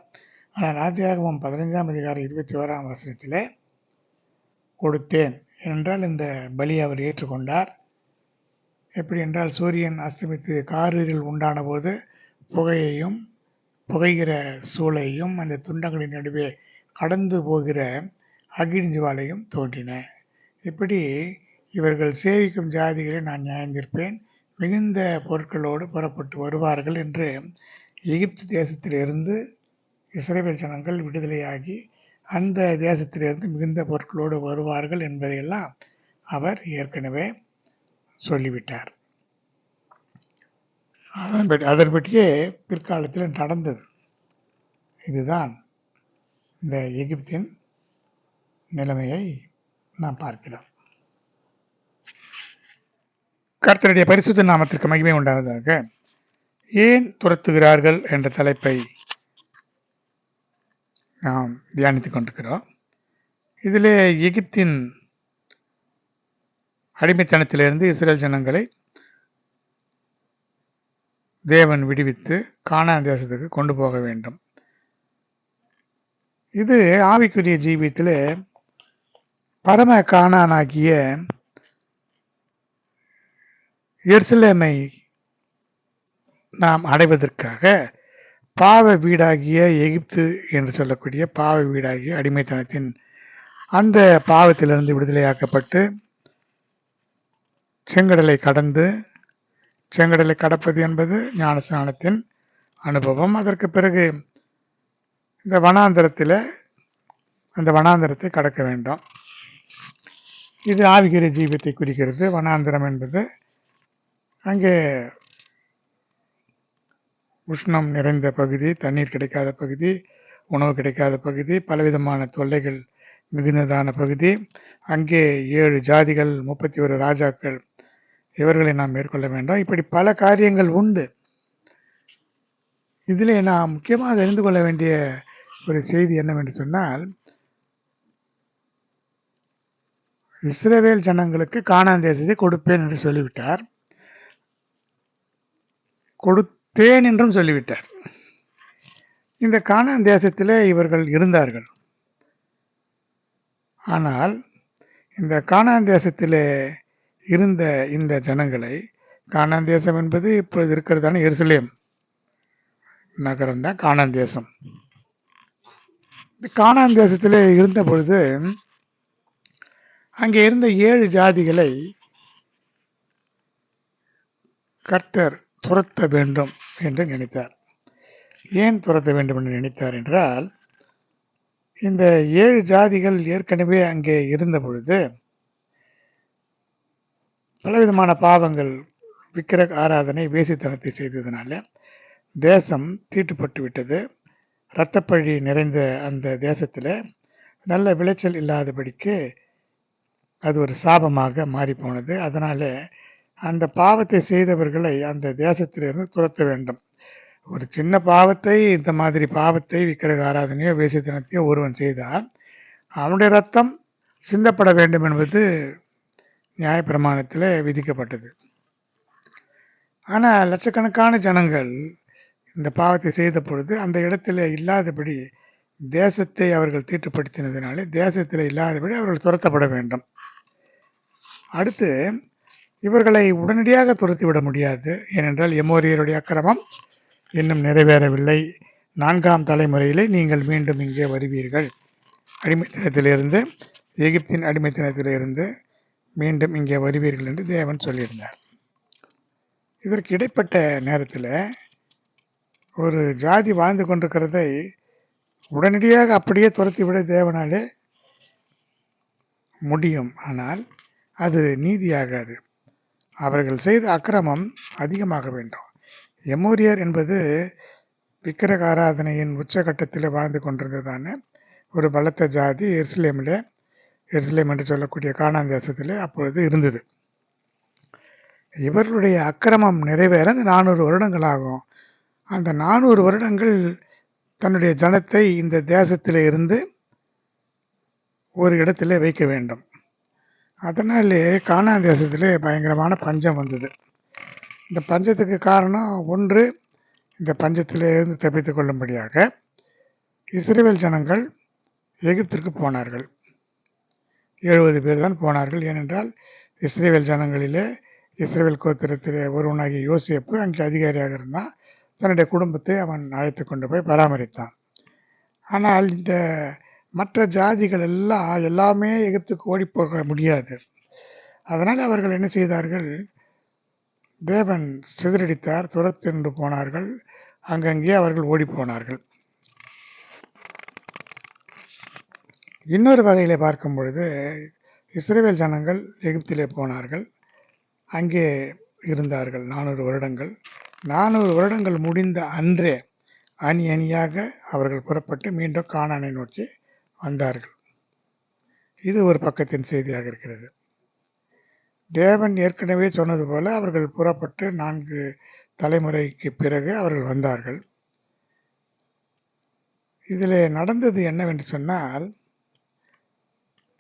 ஆனால் ஆதியாகமம் 15ஆம் அதிகாரம் 21ஆம் வசனத்திலே கொடுத்தேன் என்றால் இந்த பலியை அவர் ஏற்றுக்கொண்டார். எப்படி என்றால், சூரியன் அஸ்தமித்து காரிருள் உண்டான போது புகையையும் புகைகிற சூளையும் அந்த துண்டங்களின் நடுவே கடந்து போகிற அக்கினி ஜுவாலையும் தோன்றின. இப்படி இவர்கள் சேவிக்கும் ஜாதிகளை நான் நியாயந்தீர்ப்பேன், மிகுந்த பொருட்களோடு புறப்பட்டு வருவார்கள் என்று எகிப்து தேசத்திலிருந்து இஸ்ரவேல் ஜனங்கள் விடுதலையாகி அந்த தேசத்திலிருந்து மிகுந்த பொருட்களோடு வருவார்கள் என்பதையெல்லாம் அவர் ஏற்கனவே சொல்லிவிட்டார். அதன்படியே பிற்காலத்தில் நடந்தது. இதுதான் இந்த எகிப்தின் நிலைமையை நாம் பார்க்கிறோம். கர்த்தருடைய பரிசுத்த நாமத்திற்கு மகிமை உண்டாவதாக. ஏன் துரத்துகிறார்கள் என்ற தலைப்பை நாம் தியானித்துக் கொண்டிருக்கிறோம். இதிலே எகிப்தின் அடிமைத்தனத்திலிருந்து இஸ்ரேல் ஜனங்களை தேவன் விடுவித்து கானான் தேசத்துக்கு கொண்டு போக வேண்டும். இது ஆவிக்குரிய ஜீவியத்தில் பரம கானானாகிய எருசலேமை நாம் அடைவதற்காக பாவ வீடாகிய எகிப்து என்று சொல்லக்கூடிய பாவ வீடாகிய அடிமைத்தனத்தின் அந்த பாவத்திலிருந்து விடுதலையாக்கப்பட்டு செங்கடலை கடந்து, செங்கடலை கடப்பது என்பது ஞானஸ்நானத்தின் அனுபவம். அதற்கு பிறகு இந்த வனாந்தரத்தை கடக்க வேண்டும். இது ஆவிக்குரிய ஜீவியத்தை குறிக்கிறது. வனாந்தரம் என்பது அங்கே உஷ்ணம் நிறைந்த பகுதி, தண்ணீர் கிடைக்காத பகுதி, உணவு கிடைக்காத பகுதி, பலவிதமான தொல்லைகள் மிகுந்ததான பகுதி. அங்கே 7 ஜாதிகள், 31 ராஜாக்கள், இவர்களை நாம் மேற்கொள்ள வேண்டும். இப்படி பல காரியங்கள் உண்டு. இதிலே நாம் முக்கியமாக அறிந்து கொள்ள வேண்டிய ஒரு செய்தி என்னவென்று சொன்னால், இஸ்ரவேல் ஜனங்களுக்கு கானான் தேசத்தை கொடுப்பேன் என்று சொல்லிவிட்டார், கொடுத்தேன் என்றும் சொல்லிவிட்டார். இந்த கானான் தேசத்திலே இவர்கள் இருந்தார்கள். ஆனால் இந்த கானான் தேசத்திலே இருந்த இந்த ஜனங்களை, கானான் தேசம் என்பது இப்பொழுது இருக்கிறதான எருசலேம் நகரம் தான் கானான் தேசம். இந்த கானான் தேசத்திலே இருந்த பொழுது அங்கே இருந்த 7 ஜாதிகளை கர்த்தர் துரத்த வேண்டும் என்று நினைத்தார். ஏன் துரத்த வேண்டும் என்று நினைத்தார் என்றால், இந்த 7 ஜாதிகள் ஏற்கனவே அங்கே இருந்த பொழுது பலவிதமான பாவங்கள், விக்கிரக ஆராதனை, வேசித்தனத்தை செய்ததுனால தேசம் தீட்டுப்பட்டு விட்டது. இரத்தப்பழி நிறைந்த அந்த தேசத்தில் நல்ல விளைச்சல் இல்லாதபடிக்கு அது ஒரு சாபமாக மாறி போனது. அதனால அந்த பாவத்தை செய்தவர்களை அந்த தேசத்திலிருந்து துரத்த வேண்டும். ஒரு சின்ன பாவத்தை, இந்த மாதிரி பாவத்தை, விக்கிரக ஆராதனையோ வேசித்தனத்தையோ ஒருவன் செய்தால் அவனுடைய ரத்தம் சிந்தப்பட வேண்டும் என்பது நியாயப்பிரமாணத்தில் விதிக்கப்பட்டது. ஆனால் லட்சக்கணக்கான ஜனங்கள் இந்த பாவத்தை செய்த பொழுது அந்த இடத்துல இல்லாதபடி, தேசத்தை அவர்கள் தீட்டுப்படுத்தினதினாலே தேசத்தில் இல்லாதபடி அவர்கள் துரத்தப்பட வேண்டும். அடுத்து இவர்களை உடனடியாக துரத்திவிட முடியாது. ஏனென்றால் எமோரியருடைய அக்கிரமம் இன்னும் நிறைவேறவில்லை. 4ஆம் தலைமுறையிலே நீங்கள் மீண்டும் இங்கே வருவீர்கள், அடிமைத்தனத்திலிருந்து, எகிப்தின் அடிமைத்தனத்திலிருந்து மீண்டும் இங்கே வருவீர்கள் என்று தேவன் சொல்லியிருந்தார். இதற்கு இடைப்பட்ட நேரத்தில் ஒரு ஜாதி வாழ்ந்து கொண்டிருக்கிறதை உடனடியாக அப்படியே துரத்திவிட தேவனாலே முடியும். ஆனால் அது நீதியாகாது. அவர்கள் செய்த அக்கிரமம் அதிகமாக வேண்டும். எமோரியர் என்பது விக்கிரக ஆராதனையின் உச்சகட்டத்தில் வாழ்ந்து கொண்டிருந்ததான ஒரு பலத்த ஜாதி எருசலேம் என்று சொல்லக்கூடிய கானான் தேசத்தில் அப்பொழுது இருந்தது. இவர்களுடைய அக்கிரமம் நிறைவேற அந்த 400 வருடங்கள் ஆகும். அந்த 400 வருடங்கள் தன்னுடைய ஜனத்தை இந்த தேசத்தில் இருந்து ஒரு இடத்துல வைக்க வேண்டும். அதனாலே கானான் தேசத்திலே பயங்கரமான பஞ்சம் வந்தது. இந்த பஞ்சத்துக்கு காரணம் ஒன்று, இந்த பஞ்சத்திலிருந்து தப்பித்துக் கொள்ளும்படியாக இஸ்ரவேல் ஜனங்கள் எகிப்திற்கு போனார்கள். 70 பேர் தான் போனார்கள். ஏனென்றால் இஸ்ரவேல் ஜனங்களிலே இஸ்ரவேல் கோத்திரத்திலே ஒருவனாகிய யோசேப்பு அங்கே அதிகாரியாக இருந்தான். தன்னுடைய குடும்பத்தை அவன் அழைத்து கொண்டு போய் பராமரித்தான். ஆனால் இந்த மற்ற ஜாதிகள் எல்லாமே எகிப்துக்கு ஓடிப்போக முடியாது. அதனால் அவர்கள் என்ன செய்தார்கள்? தேவன் சிதறடித்தார், துரத்தென்று போனார்கள். அங்கங்கே அவர்கள் ஓடிப்போனார்கள். இன்னொரு வகையிலே பார்க்கும் பொழுது இஸ்ரவேல் ஜனங்கள் எகிப்திலே போனார்கள். அங்கே இருந்தார்கள் 400 வருடங்கள். 400 வருடங்கள் முடிந்த அன்றே அணி அணியாக அவர்கள் புறப்பட்டு மீண்டும் கானானை நோக்கி வந்தார்கள். இது ஒரு பக்கத்தின் செய்தியாக இருக்கிறது. தேவன் ஏற்கனவே சொன்னது போல அவர்கள் புறப்பட்டு 4 தலைமுறைக்கு பிறகு அவர்கள் வந்தார்கள். இதில் நடந்தது என்னவென்று சொன்னால்,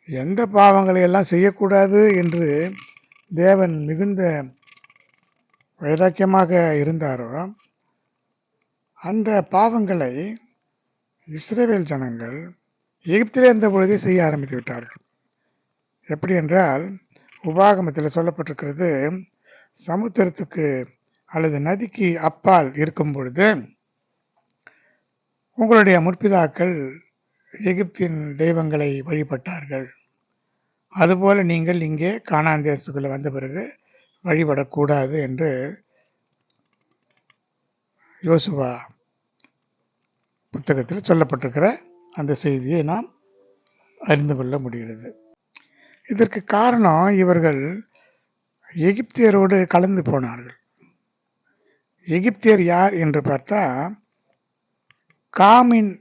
எந்த பாவங்களை எல்லாம் செய்யக்கூடாது என்று தேவன் மிகுந்த வைராக்கியமாக இருந்தாரோ அந்த பாவங்களை இஸ்ரவேல் ஜனங்கள் எகிப்திலே இருந்த பொழுதே செய்ய ஆரம்பித்து விட்டார்கள். எப்படி என்றால், உபாகமத்தில் சொல்லப்பட்டிருக்கிறது, சமுத்திரத்துக்கு அல்லது நதிக்கு அப்பால் இருக்கும் பொழுது உங்களுடைய முற்பிதாக்கள் எகிப்தின் தெய்வங்களை வழிபட்டார்கள். அதுபோல நீங்கள் இங்கே கானான் தேசத்துக்குள்ள வந்த பிறகு வழிபடக்கூடாது என்று யோசுவா புத்தகத்தில் சொல்லப்பட்டிருக்கிற அந்த செய்தியை நாம் அறிந்து கொள்ள முடிகிறது. இதற்கு காரணம், இவர்கள் எகிப்தியரோடு கலந்து போனார்கள். எகிப்தியர் யார் என்று பார்த்தா, காமின்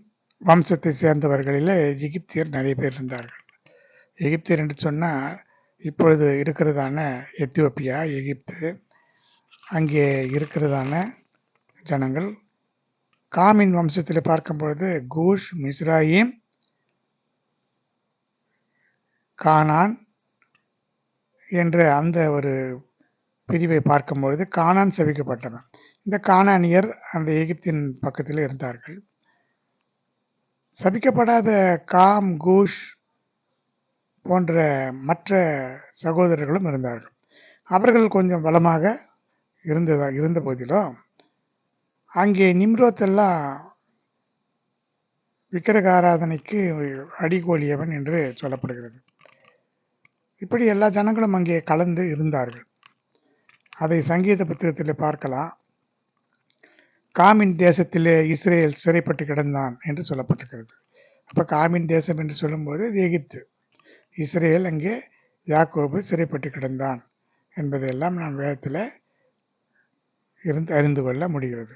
வம்சத்தை சேர்ந்தவர்களில் எகிப்தியர் நிறைய பேர் இருந்தார்கள். எகிப்தியர் என்று சொன்னால் இப்பொழுது இருக்கிறதான எத்தியோப்பியா, எகிப்து, அங்கே இருக்கிறதான ஜனங்கள். காமின் வம்சத்தில் பார்க்கும்பொழுது கூஷ், மிஸ்ராயிம், கானான் என்ற அந்த ஒரு பிரிவை பார்க்கும்பொழுது கானான் சபிக்கப்பட்டவன். இந்த கானானியர் அந்த எகிப்தின் பக்கத்தில் இருந்தார்கள். சபிக்கப்படாத காம், கூஷ் போன்ற மற்ற சகோதரர்களும் இருந்தார்கள். அவர்கள் கொஞ்சம் பலமாக இருந்த போதிலும் அங்கே நிம்ரோத்தெல்லாம் விக்கிரக ஆராதனைக்கு அடிகோலியவன் என்று சொல்லப்படுகிறது. இப்படி எல்லா ஜனங்களும் அங்கே கலந்து இருந்தார்கள். அதை சங்கீத புத்தகத்தில் பார்க்கலாம். காமின் தேசத்திலே இஸ்ரேல் சிறைப்பட்டு கிடந்தான் என்று சொல்லப்பட்டிருக்கிறது. அப்போ காமின் தேசம் என்று சொல்லும்போது இது எகிப்து. இஸ்ரேல் அங்கே யாக்கோபு சிறைப்பட்டு கிடந்தான் என்பதையெல்லாம் நாம் வேதத்தில் இருந்து அறிந்து கொள்ள முடிகிறது.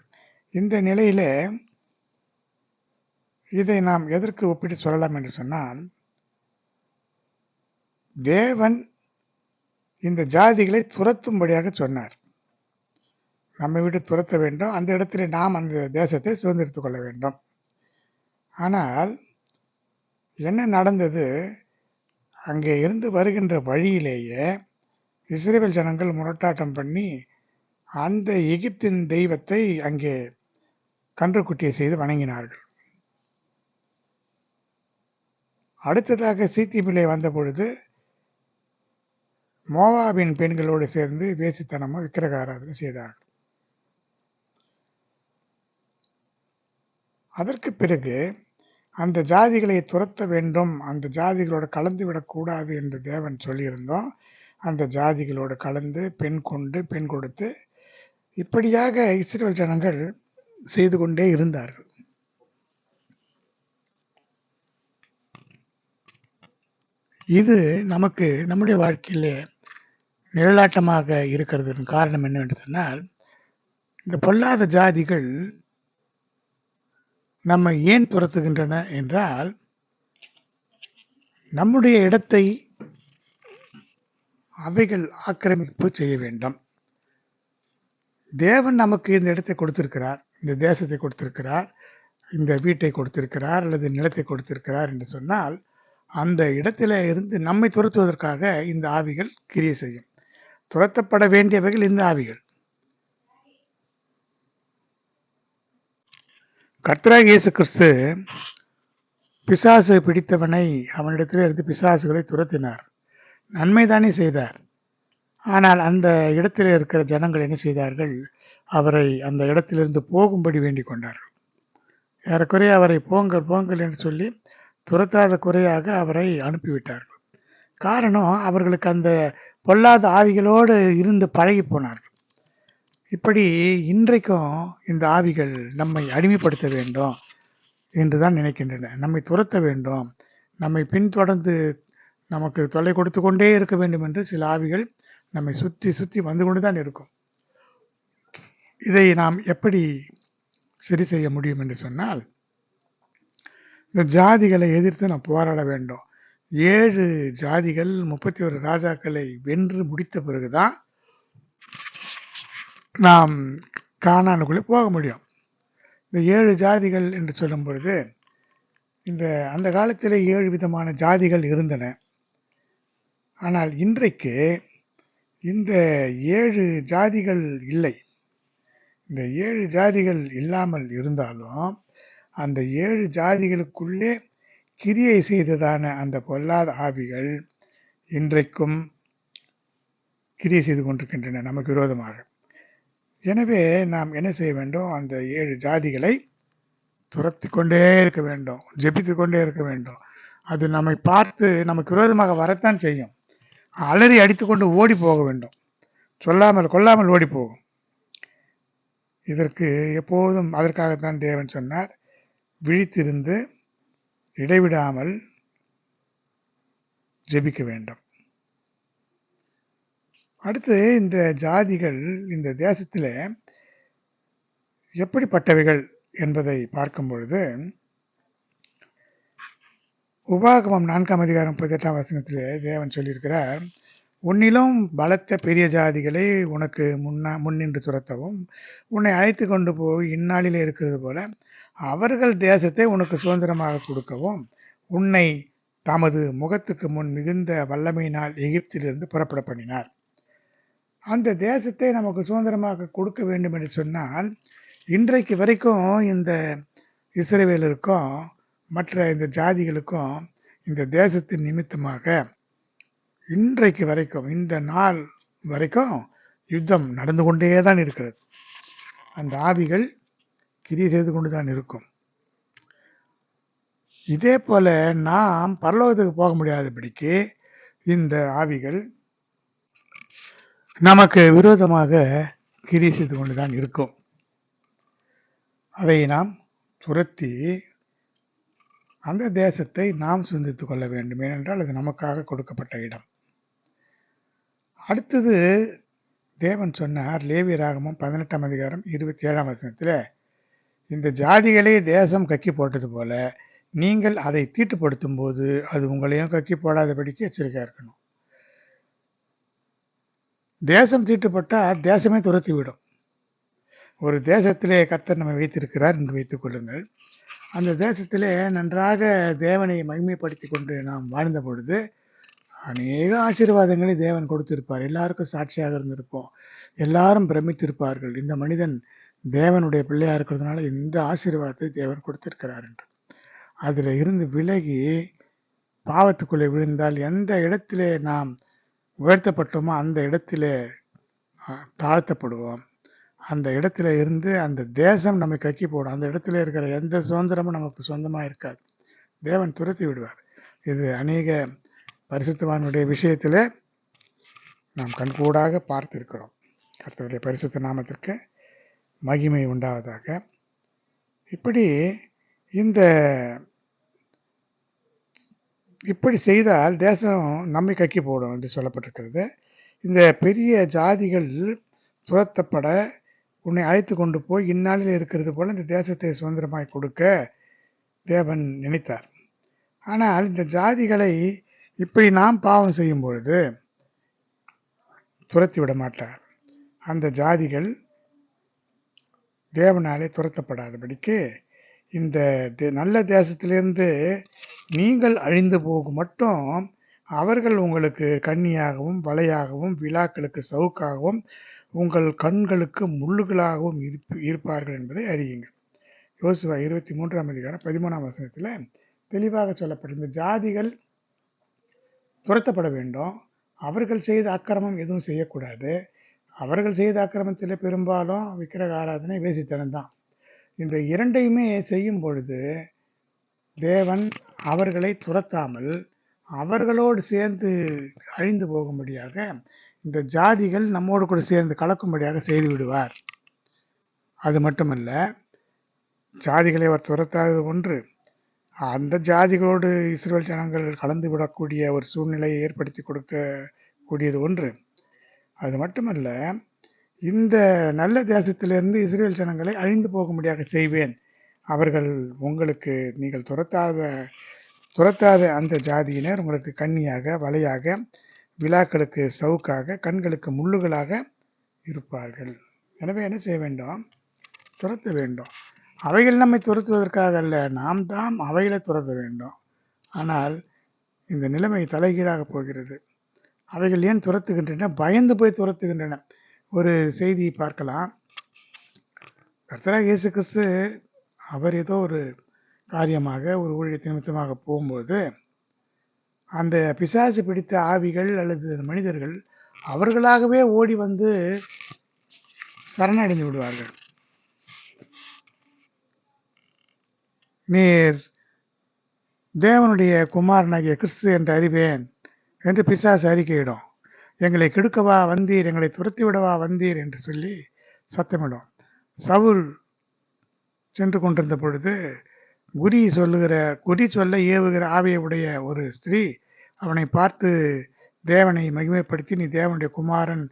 இந்த நிலையிலே இதை நாம் எதற்கு ஒப்பிட்டு சொல்லலாம் என்று சொன்னால், தேவன் இந்த ஜாதிகளை துரத்தும்படியாக சொன்னார். நம்மை விட்டு துரத்த வேண்டும், அந்த இடத்துல நாம் அந்த தேசத்தை சுதந்திரித்துக் கொள்ள வேண்டும். ஆனால் என்ன நடந்தது? அங்கே இருந்து வருகின்ற வழியிலேயே இஸ்ரவேல் ஜனங்கள் முரட்டாட்டம் பண்ணி அந்த எகிப்தின் தெய்வத்தை அங்கே கன்றுக்குட்டியை செய்து வணங்கினார்கள். அடுத்ததாக சீத்திமிலே வந்த பொழுது மோவாபின் பெண்களோடு சேர்ந்து வேசித்தனமும் விக்கிரக ஆராதனை செய்தார்கள். அதற்கு பிறகு அந்த ஜாதிகளை துரத்த வேண்டும், அந்த ஜாதிகளோடு கலந்து விடக்கூடாது என்று தேவன் சொல்லியிருந்தோம். அந்த ஜாதிகளோடு கலந்து பெண் கொண்டு பெண் கொடுத்து இப்படியாக இஸ்ரவேல் ஜனங்கள் செய்து கொண்டே இருந்தார்கள். இது நமக்கு நம்முடைய வாழ்க்கையிலே நிழலாட்டமாக இருக்கிறதுக்கு காரணம் என்னவென்று சொன்னால், இந்த பொல்லாத ஜாதிகள் நம்மை ஏன் துரத்துகின்றன என்றால், நம்முடைய இடத்தை அவைகள் ஆக்கிரமிப்பு செய்ய வேண்டும். தேவன் நமக்கு இந்த இடத்தை கொடுத்திருக்கிறார், இந்த தேசத்தை கொடுத்திருக்கிறார், இந்த வீட்டை கொடுத்திருக்கிறார் அல்லது நிலத்தை கொடுத்திருக்கிறார் என்று சொன்னால், அந்த இடத்தில இருந்து நம்மை துரத்துவதற்காக இந்த ஆவிகள் கிரியை செய்யும். துரத்தப்பட வேண்டியவைகள் இந்த ஆவிகள். கர்த்தராகிய இயேசு கிறிஸ்து பிசாசு பிடித்தவனை அவனிடத்திலே இருந்து பிசாசுகளை துரத்தினார். நன்மைதானே செய்தார். ஆனால் அந்த இடத்திலே இருக்கிற ஜனங்கள் என்ன செய்தார்கள்? அவரை அந்த இடத்திலிருந்து போகும்படி வேண்டிக் கொண்டார்கள். ஏறக்குறைய அவரை போங்கள் போங்கள் என்று சொல்லி துரத்தாத குறையாக அவரை அனுப்பிவிட்டார்கள். காரணம், அவர்களுக்கு அந்த பொல்லாத ஆவிகளோடு இருந்து பழகி போனார்கள். இப்படி இன்றைக்கும் இந்த ஆவிகள் நம்மை அடிமைப்படுத்த வேண்டும் என்று தான் நினைக்கின்றன. நம்மை துரத்த வேண்டும், நம்மை பின்தொடர்ந்து நமக்கு தொல்லை கொடுத்து கொண்டே இருக்க வேண்டும் என்று சில ஆவிகள் நம்மை சுற்றி சுற்றி வந்து கொண்டு தான் இருக்கும். இதை நாம் எப்படி சரி செய்ய முடியும் என்று சொன்னால், இந்த ஜாதிகளை எதிர்த்து நாம் போராட வேண்டும். 7 ஜாதிகள் 31 ராஜாக்களை வென்று முடித்த பிறகுதான் நாம் கானானுக்குள்ளே போக முடியும். இந்த 7 ஜாதிகள் என்று சொல்லும் பொழுது, அந்த காலத்திலே 7 விதமான ஜாதிகள் இருந்தன. ஆனால் இன்றைக்கு இந்த 7 ஜாதிகள் இல்லை. இந்த 7 ஜாதிகள் இல்லாமல் இருந்தாலும், அந்த 7 ஜாதிகளுக்குள்ளே கிரியை செய்ததான அந்த பொல்லாத ஆவிகள் இன்றைக்கும் கிரியை செய்து கொண்டிருக்கின்றன நமக்கு விரோதமாக. எனவே நாம் என்ன செய்ய வேண்டும்? அந்த 7 ஜாதிகளை துரத்தி கொண்டே இருக்க வேண்டும், ஜெபித்து கொண்டே இருக்க வேண்டும். அது நம்மை பார்த்து நமக்கு விரோதமாக வரத்தான் செய்யும். அலறி அடித்துக்கொண்டு ஓடி போக வேண்டும், சொல்லாமல் கொள்ளாமல் ஓடி போகும். இதற்கு எப்போதும் அதற்காகத்தான் தேவன் சொன்னார், விழித்திருந்து இடைவிடாமல் ஜெபிக்க வேண்டும். அடுத்து, இந்த ஜாதிகள் இந்த தேசத்தில் எப்படிப்பட்டவைகள் என்பதை பார்க்கும் பொழுது, உபாகமம் 4ஆம் அதிகாரம் 18ஆம் வசனத்திலே தேவன் சொல்லியிருக்கிறார், உன்னிலும் பலத்த பெரிய ஜாதிகளை உனக்கு முன்னின்று துரத்தவும், உன்னை அழைத்து கொண்டு போய் இந்நாளிலே இருக்கிறது போல அவர்கள் தேசத்தை உனக்கு சுதந்திரமாக கொடுக்கவும், உன்னை தமது முகத்துக்கு முன் மிகுந்த வல்லமையினால் எகிப்திலிருந்து புறப்பட பண்ணினார். அந்த தேசத்தை நமக்கு சுதந்திரமாக கொடுக்க வேண்டும் என்று சொன்னால், இன்றைக்கு வரைக்கும் இந்த இஸ்ரவேலருக்கும் மற்ற இந்த ஜாதிகளுக்கும் இந்த தேசத்தின் நிமித்தமாக இன்றைக்கு வரைக்கும், இந்த நாள் வரைக்கும் யுத்தம் நடந்து கொண்டே தான் இருக்கிறது. அந்த ஆவிகள் கிரியை செய்து கொண்டுதான் இருக்கும். இதே போல நாம் பரலோகத்துக்கு போக முடியாதபடிக்கு இந்த ஆவிகள் நமக்கு விரோதமாக கிரியை செய்து கொண்டுதான் இருக்கும். அதை நாம் துரத்தி அந்த தேசத்தை நாம் சுதந்திரித்துக் கொள்ள வேண்டும். ஏனென்றால் அது நமக்காக கொடுக்கப்பட்ட இடம். அடுத்தது தேவன் சொன்னார், லேவியராகமம் 18ஆம் அதிகாரம் 27ஆம் வசனத்தில், இந்த ஜாதிகளே தேசம் கக்கி போட்டது போல நீங்கள் அதை தீட்டுப்படுத்தும் போது அது உங்களையும் கக்கி போடாதபடிக்கு எச்சரிக்கையா இருக்கணும். தேசம் தீட்டுப்பட்டால் தேசமே துரத்தி விடும். ஒரு தேசத்திலே கர்த்தர் நம்மை வைத்திருக்கிறார் என்று வைத்துக் கொள்ளுங்கள். அந்த தேசத்திலே நன்றாக தேவனை மகிமைப்படுத்தி கொண்டு நாம் வாழ்ந்த பொழுது அநேக ஆசீர்வாதங்களை தேவன் கொடுத்திருப்பார். எல்லாருக்கும் சாட்சியாக இருந்திருப்போம். எல்லாரும் பிரமித்திருப்பார்கள், இந்த மனிதன் தேவனுடைய பிள்ளையா இருக்கிறதுனால இந்த ஆசீர்வாதத்தை தேவன் கொடுத்திருக்கிறார் என்று. அதில் இருந்து விலகி பாவத்துக்குள்ளே விழுந்தால் எந்த இடத்திலே நாம் உயர்த்தப்பட்டோமோ அந்த இடத்திலே தாழ்த்தப்படுவோம். அந்த இடத்துல இருந்து அந்த தேசம் நம்மை கக்கி போடும். அந்த இடத்துல இருக்கிற எந்த சுதந்திரமும் நமக்கு சொந்தமாக இருக்காது. தேவன் துரத்தி விடுவார். இது அநேக பரிசுத்தவானுடைய விஷயத்தில் நாம் கண்கூடாக பார்த்திருக்கிறோம். கர்த்தருடைய பரிசுத்த நாமத்திற்கு மகிமை உண்டாவதாக. இப்படி செய்தால் தேசம் நம்மை கக்கி போடும் என்று சொல்லப்பட்டிருக்கிறது. இந்த பெரிய ஜாதிகள் துரத்தப்பட உன்னை அழைத்து கொண்டு போய் இந்நாளில் இருக்கிறது போல இந்த தேசத்தை சுதந்திரமாய் கொடுக்க தேவன் நினைத்தார். ஆனால் இந்த ஜாதிகளை இப்படி நாம் பாவம் செய்யும் பொழுது துரத்தி விட மாட்டார். அந்த ஜாதிகள் தேவனாலே துரத்தப்படாதபடிக்கு இந்த நல்ல தேசத்திலிருந்து நீங்கள் அழிந்து போகும் மட்டும் அவர்கள் உங்களுக்கு கண்ணியாகவும் வலையாகவும் விழாக்களுக்கு சவுக்காகவும் உங்கள் கண்களுக்கு முள்ளுகளாகவும் இருப்பார்கள் என்பதை அறியுங்கள். யோசுவா 23ஆம் அதிகாரம் 13ஆம் வசனத்தில் தெளிவாக சொல்லப்பட்ட இந்த ஜாதிகள் துரத்தப்பட வேண்டும். அவர்கள் செய்த அக்கிரமம் எதுவும் செய்யக்கூடாது. அவர்கள் செய்த அக்கிரமத்தில் பெரும்பாலும் விக்கிரக ஆராதனை, வேசித்தனம் தான். இந்த இரண்டையுமே செய்யும் பொழுது தேவன் அவர்களை துரத்தாமல் அவர்களோடு சேர்ந்து அழிந்து போகும்படியாக இந்த ஜாதிகள் நம்மோடு கூட சேர்ந்து கலக்கும்படியாக செய்து விடுவார். அது மட்டுமல்ல, ஜாதிகளை அவர் துரத்தாதது ஒன்று, அந்த ஜாதிகளோடு இஸ்ரவேல் ஜனங்கள் கலந்து விடக்கூடிய ஒரு சூழ்நிலையை ஏற்படுத்தி கொடுக்கக்கூடியது ஒன்று. அது மட்டுமல்ல, இந்த நல்ல தேசத்திலிருந்து இஸ்ரவேல் ஜனங்களை அழிந்து போகும்படியாக செய்வேன். அவர்கள் உங்களுக்கு நீங்கள் துரத்தாத அந்த ஜாதியினர் உங்களுக்கு கண்ணியாக, வலையாக, விழாக்களுக்கு சவுக்காக, கண்களுக்கு முள்ளுகளாக இருப்பார்கள். எனவே என்ன செய்ய வேண்டும்? துரத்த வேண்டும். அவைகள் நம்மை துரத்துவதற்காக அல்ல, நாம் தான் அவைகளை துரத்த வேண்டும். ஆனால் இந்த நிலைமை தலைகீழாக போகிறது. அவைகள் ஏன் துரத்துகின்றன? பயந்து போய் துரத்துகின்றன. ஒரு செய்தியை பார்க்கலாம். கர்த்தராகிய இயேசு கிறிஸ்து அவர் ஏதோ ஒரு காரியமாக, ஒரு ஊழியத்தின் நிமித்தமாக போகும்போது அந்த பிசாசு பிடித்த ஆவிகள் அல்லது மனிதர்கள் அவர்களாகவே ஓடி வந்து சரணடைந்து விடுவார்கள். நீர் தேவனுடைய குமாரனாகிய கிறிஸ்து என்று அறிவேன் என்று பிசாசு அறிக்கையிடும். எங்களை கெடுக்கவா வந்தீர், எங்களை துரத்தி விடவா வந்தீர் என்று சொல்லி சத்தமிடும். சவுல் சென்று கொண்டிருந்த பொழுது குறி சொல்ல ஏவுகிற ஆவியை உடைய ஒரு ஸ்திரீ அவனை பார்த்து தேவனை மகிமைப்படுத்தி, நீ தேவனுடைய குமாரன்,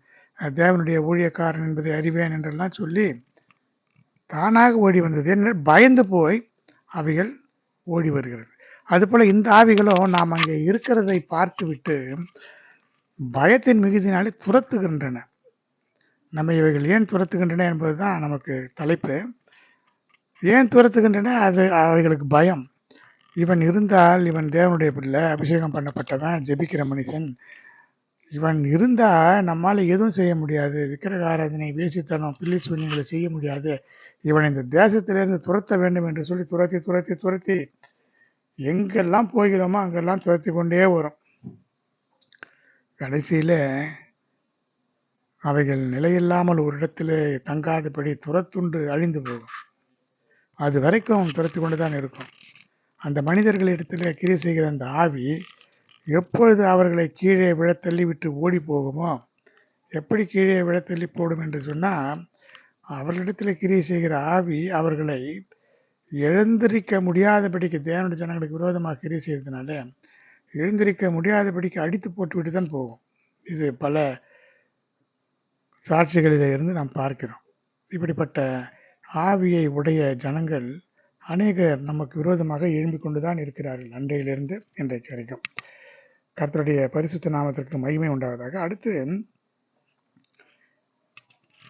தேவனுடைய ஊழியக்காரன் என்பதை அறிவேன் என்றெல்லாம் சொல்லி தானாக ஓடி வந்தது. என்ன பயந்து போய் அவைகள் ஓடி வருகிறது. அதுபோல இந்த ஆவிகளும் நாம் அங்கே இருக்கிறதை பார்த்து விட்டு பயத்தின் மிகுதினாலே துரத்துகின்றன. நம்ம இவைகள் ஏன் துரத்துகின்றன என்பதுதான் நமக்கு தலைப்பு. ஏன் துரத்துகின்றன? அது அவைகளுக்கு பயம். இவன் இருந்தால், இவன் தேவனுடைய பிள்ளை, அபிஷேகம் பண்ணப்பட்டவன், ஜெபிக்கிற மனுஷன், இவன் இருந்தா நம்மால எதுவும் செய்ய முடியாது, விக்கிரக ஆராதனை, வேசித்தனம், பில்லி சூன்யங்களை செய்ய முடியாது, இவன் இந்த தேசத்திலிருந்து துரத்த வேண்டும் என்று சொல்லி துரத்தி துரத்தி துரத்தி எங்கெல்லாம் போகிறோமோ அங்கெல்லாம் துரத்தி கொண்டே வரும். கடைசியில அவைகள் நிலையில்லாமல் ஒரு இடத்திலே தங்காதபடி துரத்துண்டு அழிந்து போகும். அது வரைக்கும் துரத்தி கொண்டுதான் இருக்கும். அந்த மனிதர்களிடத்தில் கிரியை செய்கிற அந்த ஆவி எப்பொழுது அவர்களை கீழே விழத்தள்ளி விட்டு ஓடி போகுமோ, எப்படி கீழே விழத்தள்ளி போடும் என்று சொன்னால், அவர்களிடத்தில் கிரியை செய்கிற ஆவி அவர்களை எழுந்திருக்க முடியாதபடிக்கு, தேவனுடைய ஜனங்களுக்கு விரோதமாக கிரியை செய்வதனால எழுந்திருக்க முடியாதபடிக்கு அடித்து போட்டுவிட்டு தான் போகும். இது பல சாட்சிகளில் இருந்து நாம் பார்க்கிறோம். இப்படிப்பட்ட ஆவியை உடைய ஜனங்கள் அநேகர் நமக்கு விரோதமாக எழும்பிக் கொண்டுதான் இருக்கிறார்கள், அன்றையிலிருந்து இன்றைக்கு வரைக்கும். கர்த்தருடைய பரிசுத்த நாமத்திற்கு மகிமை உண்டாவதாக. அடுத்து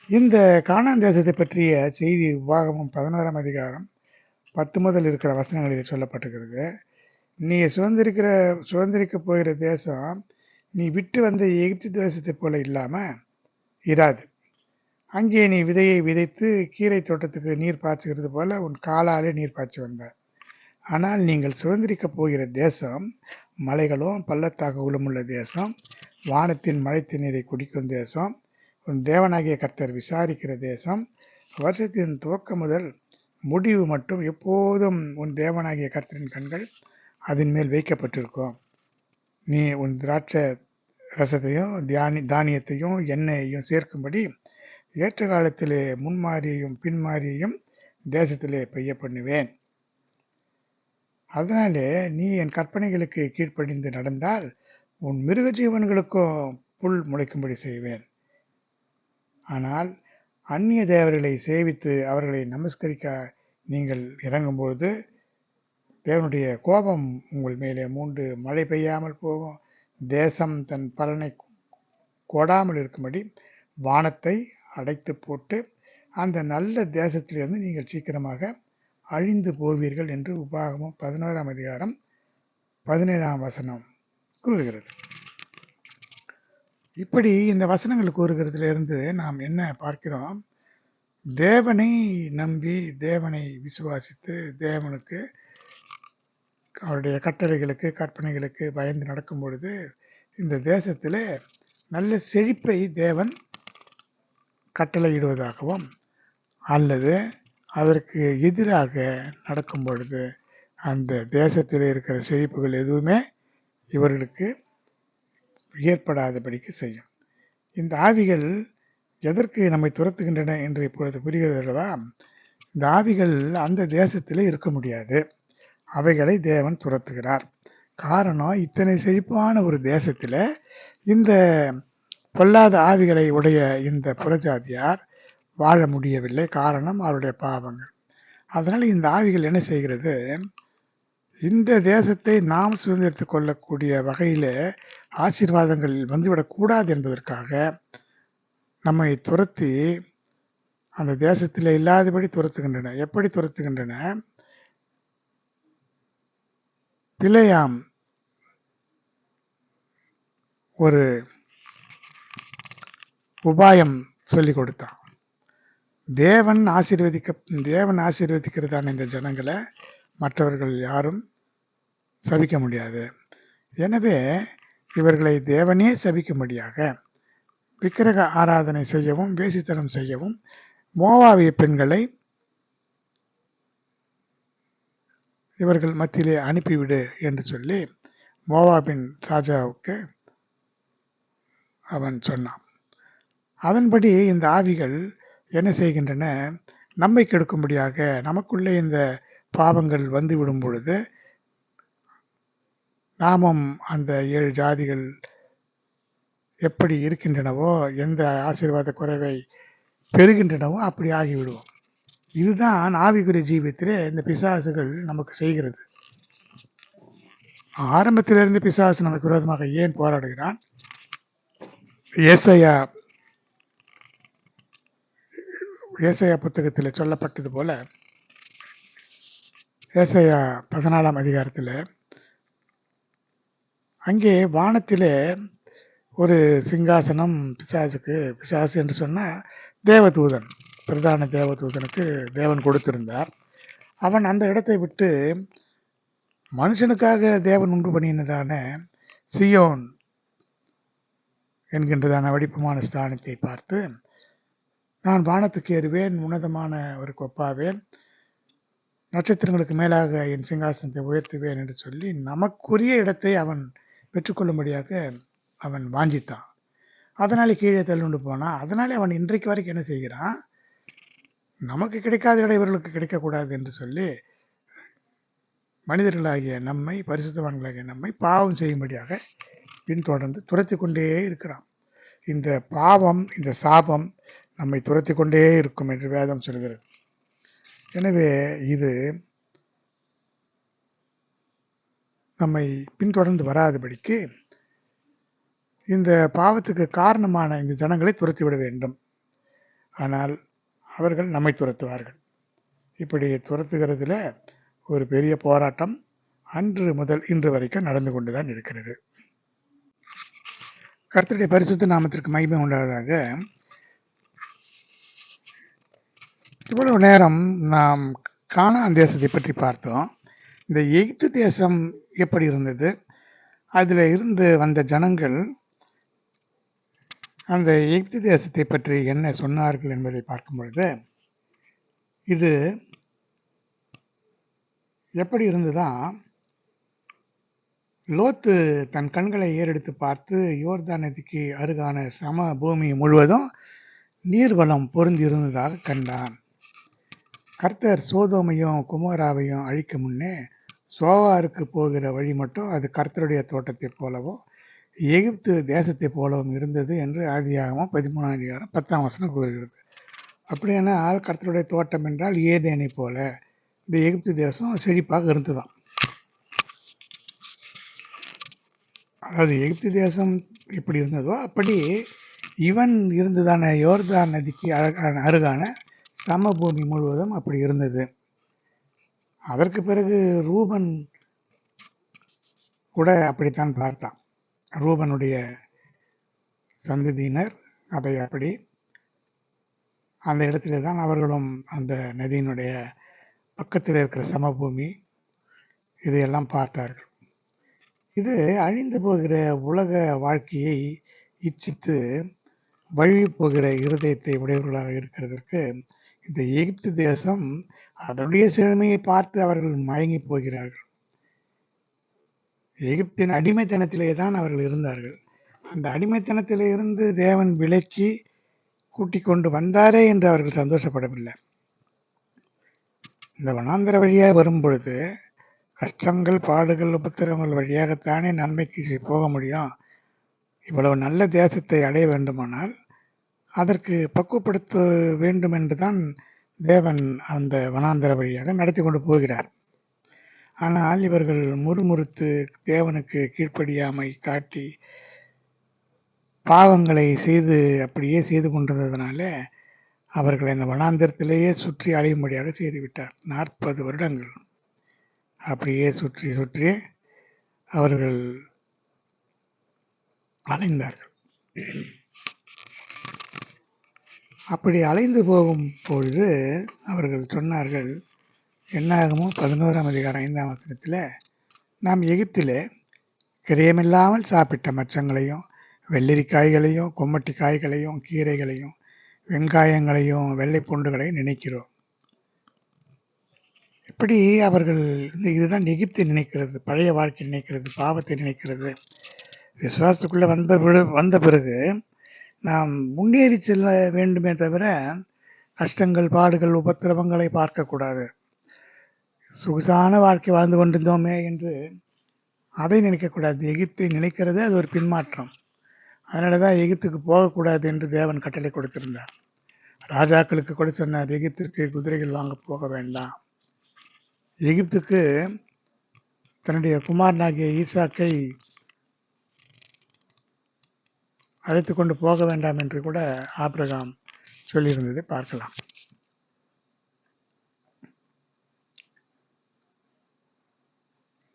இந்த கானான் தேசத்தை பற்றிய செய்தி உபாகமம் 11ஆம் அதிகாரம் 10 முதல் இருக்கிற வசனங்களில் சொல்லப்பட்டிருக்கிறது. நீ சுதந்திரிக்க போகிற தேசம் நீ விட்டு வந்த எகிப்து தேசத்தை போல இல்லாம இராது. அங்கே நீ விதையை விதைத்து கீரை தோட்டத்துக்கு நீர் பாய்ச்சுகிறது போல உன் காலாலே நீர் பாய்ச்சி வந்தார். ஆனால் நீங்கள் சுதந்திரிக்க போகிற தேசம் மலைகளும் பள்ளத்தாக்குகளும் உள்ள தேசம், வானத்தின் மழை தண்ணீரை குடிக்கும் தேசம், உன் தேவனாகிய கர்த்தர் விசாரிக்கிற தேசம், வருஷத்தின் துவக்கம் முதல் முடிவு மட்டும் எப்போதும் உன் தேவனாகிய கர்த்தரின் கண்கள் அதன் மேல் வைக்கப்பட்டிருக்கும். நீ உன் திராட்சை ரசத்தையும் தானியத்தையும் எண்ணெயையும் சேர்க்கும்படி ஏற்ற காலத்திலே முன்மாரியையும் பின்மாரியையும் தேசத்திலே பெய்ய பண்ணுவேன். அதனாலே நீ என் கற்பனைகளுக்கு கீழ்ப்படிந்து நடந்தால் உன் மிருக ஜீவன்களுக்கும் புல் முளைக்கும்படி செய்வேன். ஆனால் அந்நிய தேவர்களை சேவித்து அவர்களை நமஸ்கரிக்க நீங்கள் இறங்கும்பொழுது தேவனுடைய கோபம் உங்கள் மேலே மூண்டு மழை பெய்யாமல் போகும். தேசம் தன் பலனை கொடாமல் இருக்கும்படி வானத்தை அடைத்து போட்டு அந்த நல்ல தேசத்திலிருந்து நீங்கள் சீக்கிரமாக அழிந்து போவீர்கள் என்று உபாகமம் 11ஆம் அதிகாரம் 17ஆம் வசனம் கூறுகிறது. இப்படி இந்த வசனங்கள் கூறுகிறதுல இருந்து நாம் என்ன பார்க்கிறோம்? தேவனை நம்பி, தேவனை விசுவாசித்து, தேவனுக்கு அவருடைய கட்டளைகளுக்கு கற்பனைகளுக்கு பயந்து நடக்கும் பொழுது இந்த தேசத்திலே நல்ல செழிப்பை தேவன் கட்டளையிடுவதாகவும் அல்லது அதற்கு எதிராக நடக்கும் பொழுது அந்த தேசத்தில் இருக்கிற செழிப்புகள் எதுவுமே இவர்களுக்கு ஏற்படாதபடிக்கு செய்யும். இந்த ஆவிகள் எதற்கு நம்மை துரத்துகின்றன என்று இப்பொழுது புரிகிறது அல்லவா? இந்த ஆவிகள் அந்த தேசத்திலே இருக்க முடியாது. அவைகளை தேவன் துரத்துகிறார். காரணம், இத்தனை செழிப்பான ஒரு தேசத்தில் இந்த பொல்லாத ஆவிகளை உடைய இந்த புறஜாதியார் வாழ முடியவில்லை. காரணம், அவருடைய பாவங்கள். அதனால் இந்த ஆவிகள் என்ன செய்கிறது, இந்த தேசத்தை நாம் சுதந்திரித்துக் கொள்ளக்கூடிய வகையில் ஆசீர்வாதங்கள் வந்துவிடக்கூடாது என்பதற்காக நம்மை துரத்தி அந்த தேசத்தில் இல்லாதபடி துரத்துகின்றன. எப்படி துரத்துகின்றன? பிலேயாம் ஒரு உபாயம் சொல்லிக் கொடுத்தான். தேவன் ஆசீர்வதிக்கிறதான இந்த ஜனங்களை மற்றவர்கள் யாரும் சபிக்க முடியாது. எனவே இவர்களை தேவனே சபிக்கும்படியாக விக்கிரக ஆராதனை செய்யவும் வேசித்தனம் செய்யவும் மோவாபிய பெண்களை இவர்கள் மத்தியிலே அனுப்பிவிடு என்று சொல்லி மோவாபின் ராஜாவுக்கு அவன் சொன்னான். அதன்படி இந்த ஆவிகள் என்ன செய்கின்றன, நம்மை கெடுக்கும்படியாக நமக்குள்ளே இந்த பாவங்கள் வந்துவிடும் பொழுது நாமும் அந்த 7 ஜாதிகள் எப்படி இருக்கின்றனவோ, எந்த ஆசீர்வாத குறைவை பெறுகின்றனவோ அப்படி ஆகிவிடுவோம். இதுதான் ஆவிக்குரிய ஜீவியத்திலே இந்த பிசாசுகள் நமக்கு செய்கிறது. ஆரம்பத்திலிருந்து பிசாசு நமக்கு விரோதமாக ஏன் போராடுகிறான்? ஏசாயா புத்தகத்தில் சொல்லப்பட்டது போல, ஏசாயா 14ஆம் அதிகாரத்தில் அங்கே வானத்திலே ஒரு சிங்காசனம் பிசாசு என்று சொன்னால் தேவதூதன், பிரதான தேவதூதனுக்கு தேவன் கொடுத்திருந்தார். அவன் அந்த இடத்தை விட்டு மனுஷனுக்காக தேவன் உண்டு பண்ணினதான சியோன் என்கின்றதான வடிப்பமான ஸ்தானத்தை பார்த்து, நான் வானத்துக்கு ஏறுவேன், உன்னதமான ஒரு கொப்பாவேன், நட்சத்திரங்களுக்கு மேலாக என் சிங்காசனத்தை உயர்த்துவேன் என்று சொல்லி நமக்குரிய இடத்தை அவன் பெற்றுக்கொள்ளும்படியாக அவன் வாஞ்சித்தான். அதனாலே கீழே தள்ளுண்டு போனான். அதனாலே அவன் இன்றைக்கு வரைக்கும் என்ன செய்கிறான், நமக்கு கிடைக்காத இடம் இவர்களுக்கு கிடைக்கக்கூடாது என்று சொல்லி மனிதர்களாகிய நம்மை, பரிசுத்தவான்களாகிய நம்மை பாவம் செய்யும்படியாக பின்தொடர்ந்து துரத்தி கொண்டே இருக்கிறான். இந்த பாவம், இந்த சாபம் நம்மை துரத்தி கொண்டே இருக்கும் என்று வேதம் சொல்கிறது. எனவே இது நம்மை பின்தொடர்ந்து வராதபடிக்கு இந்த பாவத்துக்கு காரணமான இந்த ஜனங்களை துரத்திவிட வேண்டும். ஆனால் அவர்கள் நம்மை துரத்துவார்கள். இப்படி துரத்துகிறதுல ஒரு பெரிய போராட்டம் அன்று முதல் இன்று வரைக்கும் நடந்து கொண்டுதான் இருக்கிறது. கர்த்தருடைய பரிசுத்த நாமத்திற்கு மகிமை உண்டாவதாக. இவ்வளவு நேரம் நாம் கானான் தேசத்தை பற்றி பார்த்தோம். இந்த எகிப்து தேசம் எப்படி இருந்தது, அதில் இருந்து வந்த ஜனங்கள் அந்த எகிப்து தேசத்தை பற்றி என்ன சொன்னார்கள் என்பதை பார்க்கும் பொழுது இது எப்படி இருந்துதான், லோத்து தன் கண்களை ஏறெடுத்து பார்த்து யோர்தான் நதிக்கு அருகான சம பூமி முழுவதும் நீர்வளம் பொருந்தி இருந்ததாக கண்டான். கர்த்தர் சோதோமையும் குமோராவையும் அழிக்க முன்னே சோவாருக்கு போகிற வழி மட்டும் அது கர்த்தருடைய தோட்டத்தை போலவும் எகிப்து தேசத்தை போலவும் இருந்தது என்று ஆதியாகமம் 13ஆம் அதிகாரம் 10ஆம் வசனம் கூறுகிறது. அப்படியானால் கர்த்தருடைய தோட்டம் என்றால் ஏதேனை போல இந்த எகிப்து தேசம் செழிப்பாக இருந்துதான். அதாவது எகிப்து தேசம் எப்படி இருந்ததோ அப்படி இவன் இருந்ததான யோர்தான் நதிக்கு அருகான சமபூமி முழுவதும் அப்படி இருந்தது. அதற்கு பிறகு ரூபன் கூட அப்படித்தான் பார்த்தான். ரூபனுடைய சந்ததியினர் அதை அப்படி அந்த இடத்துல தான் அவர்களும் அந்த நதியினுடைய பக்கத்தில் இருக்கிற சமபூமி இதையெல்லாம் பார்த்தார்கள். இது அழிந்து போகிற உலக வாழ்க்கையை இச்சித்து வழி போகிற இருதயத்தை உடையவர்களாக இருக்கிறதற்கு இந்த எகிப்து தேசம் அதனுடைய செழுமையை பார்த்து அவர்கள் மயங்கி போகிறார்கள். எகிப்தின் அடிமைத்தனத்திலே தான் அவர்கள் இருந்தார்கள். அந்த அடிமைத்தனத்திலே இருந்து தேவன் விலக்கி கூட்டிக் கொண்டு வந்தாரே என்று அவர்கள் சந்தோஷப்படவில்லை. இந்த வனாந்தர வழியாக வரும் பொழுது கஷ்டங்கள், பாடுகள், உபத்திரங்கள் வழியாகத்தானே நன்மைக்கு போக முடியும். இவ்வளவு நல்ல தேசத்தை அடைய வேண்டுமானால் அதற்கு பக்குவப்படுத்த வேண்டும் என்றுதான் தேவன் அந்த வனாந்தர வழியாக நடத்தி கொண்டு போகிறார். ஆனால் இவர்கள் முறுமுறுத்து தேவனுக்கு கீழ்ப்படியாமை காட்டி பாவங்களை செய்து அப்படியே செய்து கொண்டிருந்ததுனால அவர்களை அந்த வனாந்தரத்திலேயே சுற்றி அலையும்படியாக செய்துவிட்டார். 40 வருடங்கள் அப்படியே சுற்றி சுற்றி அவர்கள் அலைந்தார்கள். அப்படி அலைந்து போகும் பொழுது அவர்கள் சொன்னார்கள், என்னாகுமோ 11ஆம் அதிகாரம் 5ஆம் வசனத்தில், நாம் எகிப்திலே கிரயமில்லாமல் சாப்பிட்ட மச்சங்களையும் வெள்ளரிக்காய்களையும் கொம்மட்டி காய்களையும் கீரைகளையும் வெங்காயங்களையும் வெள்ளை பூண்டுகளையும் நினைக்கிறோம். இப்படி அவர்கள் இதுதான் எகிப்தை நினைக்கிறது, பழைய வாழ்க்கை நினைக்கிறது, பாவத்தை நினைக்கிறது. விசுவாசத்துக்குள்ளே வந்த பிறகு நாம் முன்னேறி செல்ல வேண்டுமே தவிர கஷ்டங்கள், பாடுகள், உபத்திரவங்களை பார்க்கக்கூடாது. சொகுசான வாழ்க்கை வாழ்ந்து கொண்டிருந்தோமே என்று அதை நினைக்கக்கூடாது. எகிப்தை நினைக்கிறது அது ஒரு பின்மாற்றம். அதனால தான் எகிப்துக்கு போகக்கூடாது என்று தேவன் கட்டளை கொடுத்திருந்தார். ராஜாக்களுக்கு கூட சொன்னார், எகிப்திற்கு குதிரைகள் வாங்க போக வேண்டாம். எகிப்துக்கு தன்னுடைய குமாரனாகிய ஈசாக்கை அழைத்து கொண்டு போக வேண்டாம் என்று கூட ஆபிரகாம் சொல்லியிருந்ததை பார்க்கலாம்.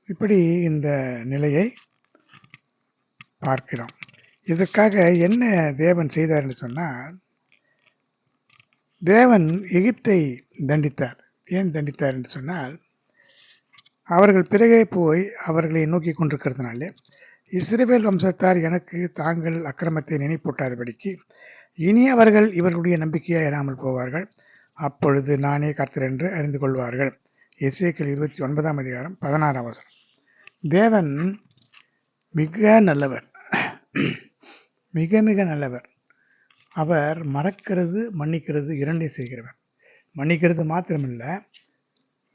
இப்படி இந்த நிலையை பார்க்கிறோம். இதற்காக என்ன தேவன் செய்தார் என்று சொன்னால், தேவன் எகிப்தை தண்டித்தார். ஏன் தண்டித்தார் என்று சொன்னால், அவர்கள் பிறகே போய் அவர்களை நோக்கி கொண்டிருக்கிறதுனாலே இஸ்ரவேல் வம்சத்தார் எனக்கு தாங்கள் அக்கிரமத்தை நினைப்பூட்டாதபடிக்கு இனி அவர்கள் இவர்களுடைய நம்பிக்கையாக இராமல் போவார்கள். அப்பொழுது நானே கர்த்தர் என்று அறிந்து கொள்வார்கள். எசேக்கியேல் 29ஆம் அதிகாரம் 16ஆம் வசனம். தேவன் மிக நல்லவர், மிக மிக நல்லவர். அவர் மறக்கிறது மன்னிக்கிறது இரண்டையும் செய்கிறவர். மன்னிக்கிறது மாத்திரமில்லை,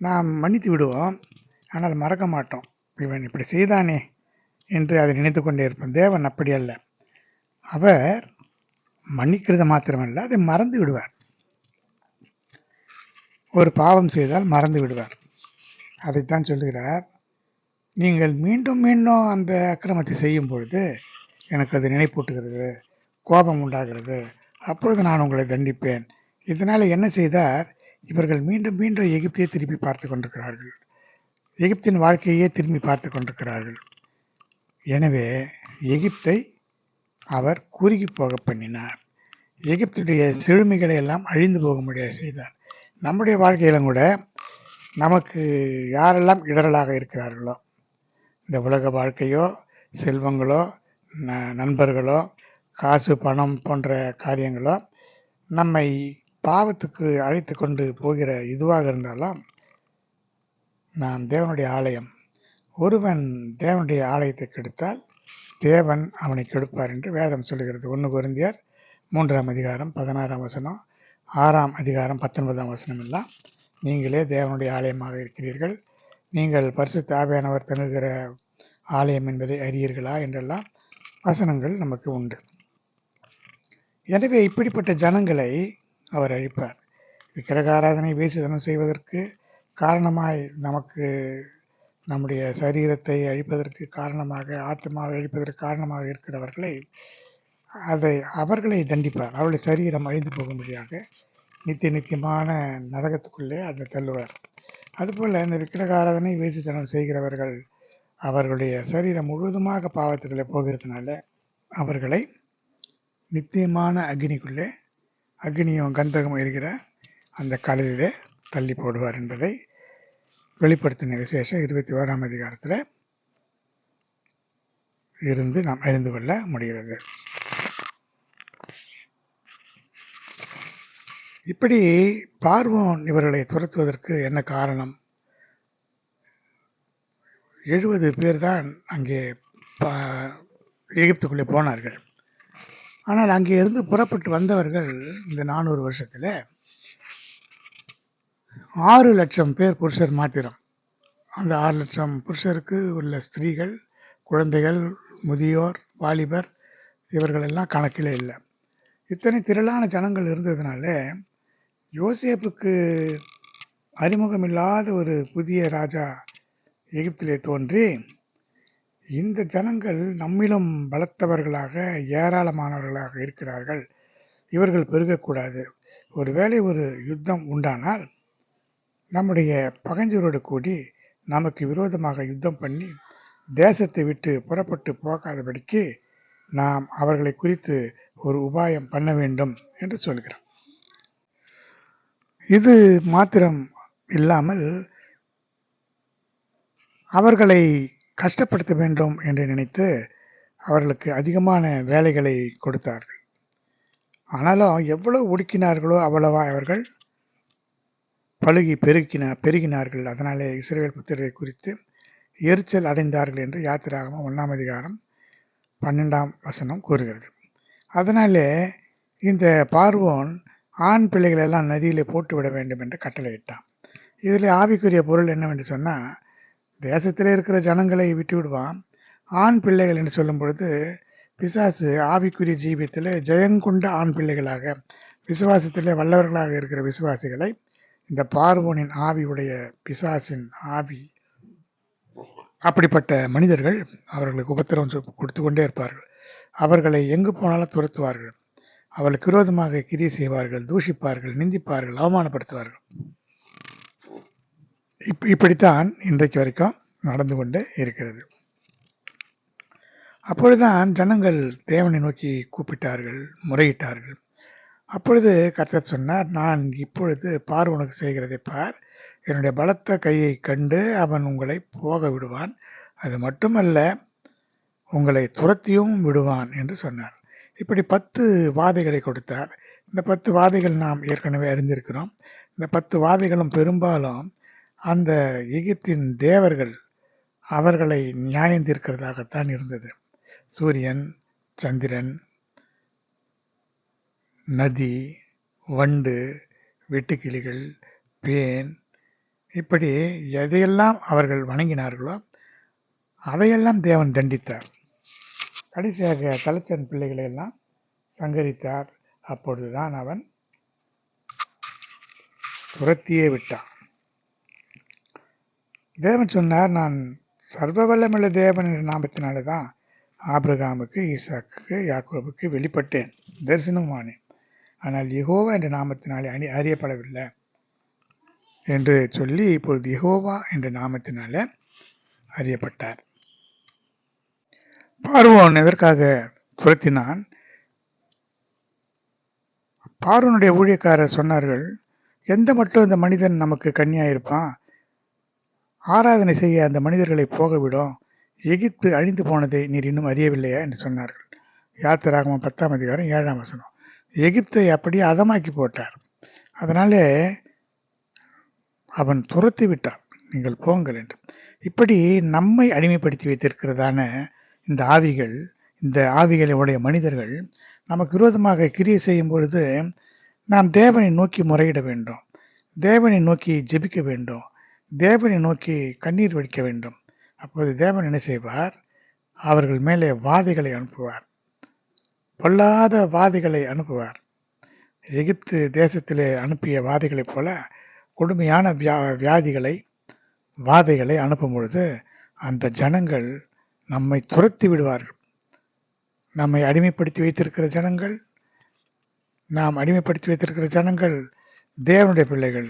நாம் மன்னித்து விடுவோம், ஆனால் மறக்க மாட்டோம். இவன் இப்படி செய்தானே என்று அதை நினைத்து கொண்டே இருப்போம். தேவன் அப்படி அல்ல. அவர் மன்னிக்கிறது மாத்திரமல்ல, அதை மறந்து விடுவார். ஒரு பாவம் செய்தால் மறந்து விடுவார். அதைத்தான் சொல்லுகிறார், நீங்கள் மீண்டும் மீண்டும் அந்த அக்கிரமத்தை செய்யும் பொழுது எனக்கு அது நினைப்பூட்டுகிறது, கோபம் உண்டாகிறது, அப்பொழுது நான் உங்களை தண்டிப்பேன். இதனால் என்ன செய்தார், இவர்கள் மீண்டும் மீண்டும் எகிப்தையே திருப்பி பார்த்து கொண்டிருக்கிறார்கள், எகிப்தின் வாழ்க்கையே திரும்பி பார்த்து கொண்டிருக்கிறார்கள். எனவே எகிப்தை அவர் குறுகி போக பண்ணினார். எகிப்துடைய செழுமைகளை எல்லாம் அழிந்து போக முடியாது செய்தார். நம்முடைய வாழ்க்கையிலும் கூட நமக்கு யாரெல்லாம் இடரலாக இருக்கிறார்களோ, இந்த உலக வாழ்க்கையோ செல்வங்களோ நண்பர்களோ காசு பணம் போன்ற காரியங்களோ நம்மை பாவத்துக்கு அழைத்து கொண்டு போகிற இதுவாக இருந்தாலும், நாம் தேவனுடைய ஆலயம். ஒருவன் தேவனுடைய ஆலயத்தை கெடுத்தால் தேவன் அவனை கெடுப்பார் என்று வேதம் சொல்லுகிறது. 1 கொரிந்தியர் 3ஆம் அதிகாரம் 16ஆம் வசனம், 6ஆம் அதிகாரம் 19ஆம் வசனம் எல்லாம் நீங்களே தேவனுடைய ஆலயமாக இருக்கிறீர்கள், நீங்கள் பரிசுத்த ஆவியானவர் தங்குகிற ஆலயம் என்பதை அறியீர்களா என்றெல்லாம் வசனங்கள் நமக்கு உண்டு. எனவே இப்படிப்பட்ட ஜனங்களை அவர் அழிப்பார். விக்கிரக ஆராதனை வேசித்தனம் செய்வதற்கு காரணமாய், நமக்கு நம்முடைய சரீரத்தை அழிப்பதற்கு காரணமாக, ஆத்மாவை அழிப்பதற்கு காரணமாக இருக்கிறவர்களை அவர்களை தண்டிப்பார். அவருடைய சரீரம் அழிந்து போகும்படியாக நித்தியமான நரகத்துக்குள்ளே அதை தள்ளுவார். அதுபோல் இந்த விக்கிரக ஆராதனை வேசித்தனம் செய்கிறவர்கள் அவர்களுடைய சரீரம் முழுவதுமாக பாவத்துக்குள்ளே போகிறதுனால அவர்களை நித்தியமான அக்னிக்குள்ளே, அக்னியும் கந்தகம் இருக்கிற அந்த கடலிலே தள்ளி போடுவார் என்பதை வெளிப்படுத்தின விசேஷம் 21ஆம் அதிகாரத்தில் இருந்து நாம் அறிந்து கொள்ள முடிகிறது. இப்படி பார்வோன் இவர்களை துரத்துவதற்கு என்ன காரணம்? 70 பேர் தான் அங்கே எகிப்துக்குள்ளே போனார்கள். ஆனால் அங்கே இருந்து புறப்பட்டு வந்தவர்கள் இந்த 400 வருஷத்துல 6 லட்சம் பேர் புருஷர் மாத்திரம். அந்த 6 லட்சம் புருஷருக்கு உள்ள ஸ்திரீகள், குழந்தைகள், முதியோர், வாலிபர் இவர்கள் எல்லாம் கணக்கிலே இல்லை. இத்தனை திரளான ஜனங்கள் இருந்ததுனால யோசேப்புக்கு அறிமுகம் இல்லாத ஒரு புதிய ராஜா எகிப்திலே தோன்றி, இந்த ஜனங்கள் நம்மிலும் பலத்தவர்களாக ஏராளமானவர்களாக இருக்கிறார்கள், இவர்கள் பெருகக்கூடாது, ஒருவேளை ஒரு யுத்தம் உண்டானால் நம்முடைய பகைஞரோடு கூடி நமக்கு விரோதமாக யுத்தம் பண்ணி தேசத்தை விட்டு புறப்பட்டு போகாதபடிக்கு நாம் அவர்களை குறித்து ஒரு உபாயம் பண்ண வேண்டும் என்று சொல்கிறார். இது மாத்திரம் இல்லாமல் அவர்களை கஷ்டப்படுத்த வேண்டும் என்று நினைத்து அவர்களுக்கு அதிகமான வேலைகளை கொடுத்தார்கள். ஆனாலும் எவ்வளவு ஒடுக்கினார்களோ அவ்வளவா அவர்கள் பழுகி பெருகினார்கள். அதனாலே இஸ்ரவேல் புத்திரரை குறித்து எரிச்சல் அடைந்தார்கள் என்று யாத்திராகமம் 1ஆம் அதிகாரம் 12ஆம் வசனம் கூறுகிறது. அதனாலே இந்த பார்வோன் ஆண் பிள்ளைகள் எல்லாம் நதியிலே போட்டு விட வேண்டும் என்று கட்டளையிட்டான். இதில் ஆவிக்குரிய பொருள் என்னவென்று சொன்னால், தேசத்தில் இருக்கிற ஜனங்களை விட்டு விடுவான். ஆண் பிள்ளைகள் என்று சொல்லும் பொழுது பிசாசு ஆவிக்குரிய ஜீவியத்தில் ஜெயங்கொண்ட ஆண் பிள்ளைகளாக, விசுவாசத்தில் வல்லவர்களாக இருக்கிற விசுவாசிகளை இந்த பார்வோனின் ஆவியுடைய பிசாசின் ஆவி, அப்படிப்பட்ட மனிதர்கள் அவர்களுக்கு உபத்திரவம் கொடுத்து கொண்டே இருப்பார்கள். அவர்களை எங்கு போனாலும் துரத்துவார்கள், அவர்களுக்கு விரோதமாக கிரியை செய்வார்கள், தூஷிப்பார்கள், நிந்திப்பார்கள், அவமானப்படுத்துவார்கள். இப்படித்தான் இன்றைக்கு வரைக்கும் நடந்து கொண்டு இருக்கிறது. அப்பொழுதுதான் ஜனங்கள் தேவனை நோக்கி கூப்பிட்டார்கள், முறையிட்டார்கள். அப்பொழுது கர்த்தர் சொன்னார், நான் இப்பொழுது பார்வோனுக்கு செய்கிறதை பார், என்னுடைய பலத்த கையை கண்டு அவன் உங்களை போக விடுவான், அது மட்டுமல்ல உங்களை துரத்தியும் விடுவான் என்று சொன்னார். இப்படி 10 வாதைகளை கொடுத்தார். இந்த 10 வாதைகள் நாம் ஏற்கனவே அறிந்திருக்கிறோம். இந்த 10 வாதைகளும் பெரும்பாலும் அந்த எகிப்தின் தேவர்கள் அவர்களை நியாயம் தீர்க்கிறதாகத்தான் இருந்தது. சூரியன், சந்திரன், நதி, வண்டு, வெட்டுக்கிளிகள், பேன், இப்படி எதையெல்லாம் அவர்கள் வணங்கினார்களோ அதையெல்லாம் தேவன் தண்டித்தார். கடைசியாக தலைச்சன் பிள்ளைகளை எல்லாம் சங்கரித்தார். அப்பொழுதுதான் அவன் துரத்தியே விட்டான். தேவன் சொன்னார், நான் சர்வ வல்லமுள்ள தேவன் என்ற நாமத்தினாலே தான் ஆபிரகாமுக்கு, ஈசாக்குக்கு, யாக்கோபுக்கு வெளிப்பட்டேன், தரிசனமானேன். ஆனால் யெகோவா என்ற நாமத்தினாலே அறியப்படவில்லை என்று சொல்லி இப்பொழுது யெகோவா என்ற நாமத்தினாலே அறியப்பட்டார். பார்வோன் எதற்காக துரத்தினான்? பார்வோனுடைய ஊழியக்காரர் சொன்னார்கள், எந்த மட்டும் இந்த மனிதன் நமக்கு கன்னியாயிருப்பான், ஆராதனை செய்ய அந்த மனிதர்களை போகவிடும், எகிப்து அழிந்து போனதை நீர் இன்னும் அறியவில்லையா என்று சொன்னார்கள். யாத்திராகமம் 10ஆம் அதிகாரம் 7ஆம் வசனம். எகிப்தை அப்படியே அதமாக்கி போட்டார். அதனாலே அவன் துரத்தி விட்டான், நீங்கள் போங்கள் என்று. இப்படி நம்மை அடிமைப்படுத்தி வைத்திருக்கிறதான இந்த ஆவிகள், இந்த ஆவிகளுடைய மனிதர்கள் நமக்கு விரோதமாக கிரியை செய்யும் பொழுது நாம் தேவனை நோக்கி முறையிட வேண்டும், தேவனை நோக்கி ஜெபிக்க வேண்டும், தேவனை நோக்கி கண்ணீர் வடிக்க வேண்டும். அப்போது தேவன் என்ன செய்வார்? அவர்கள் மேலே வாதைகளை அனுப்புவார், பொல்லாத வாதைகளை அனுப்புவார். எகிப்து தேசத்திலே அனுப்பிய வாதைகளைப் போல கொடுமையான வியாதிகளை, வாதைகளை அனுப்பும் பொழுது அந்த ஜனங்கள் நம்மை துரத்தி விடுவார்கள். நம்மை அடிமைப்படுத்தி வைத்திருக்கிற ஜனங்கள், நாம் அடிமைப்படுத்தி வைத்திருக்கிற ஜனங்கள் தேவனுடைய பிள்ளைகள்.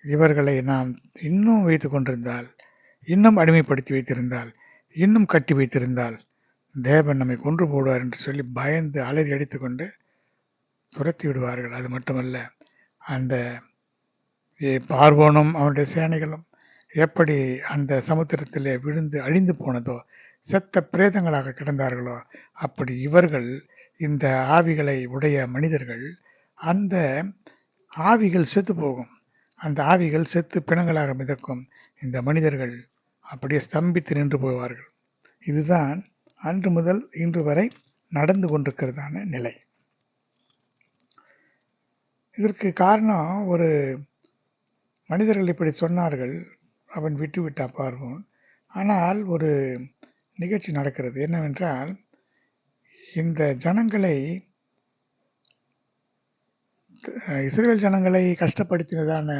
இவர்களை நாம் இன்னும் வைத்து கொண்டிருந்தால், இன்னும் அடிமைப்படுத்தி வைத்திருந்தால், இன்னும் கட்டி வைத்திருந்தால் தேவன் நம்மை கொன்று போடுவார் என்று சொல்லி பயந்து அலறி அடித்து கொண்டு துரத்தி விடுவார்கள். அது மட்டுமல்ல, அந்த பார்வோனும் அவனுடைய சேனைகளும் எப்படி அந்த சமுத்திரத்திலே விழுந்து அழிந்து போனதோ, செத்த பிரேதங்களாக கிடந்தார்களோ, அப்படி இவர்கள் இந்த ஆவிகளை உடைய மனிதர்கள், அந்த ஆவிகள் செத்து போகும். அந்த ஆவிகள் செத்து பிணங்களாக மிதக்கும். இந்த மனிதர்கள் அப்படியே ஸ்தம்பித்து நின்று போவார்கள். இதுதான் அன்று முதல் இன்று வரை நடந்து கொண்டிருக்கிறதான நிலை. இதற்கு காரணம், ஒரு மனிதர்கள் இப்படி சொன்னார்கள், அவன் விட்டு விட்டான் பார்வோன். ஆனால் ஒரு நிகழ்ச்சி நடக்கிறது. என்னவென்றால், இந்த ஜனங்களை, இஸ்ரேல் ஜனங்களை கஷ்டப்படுத்தினதான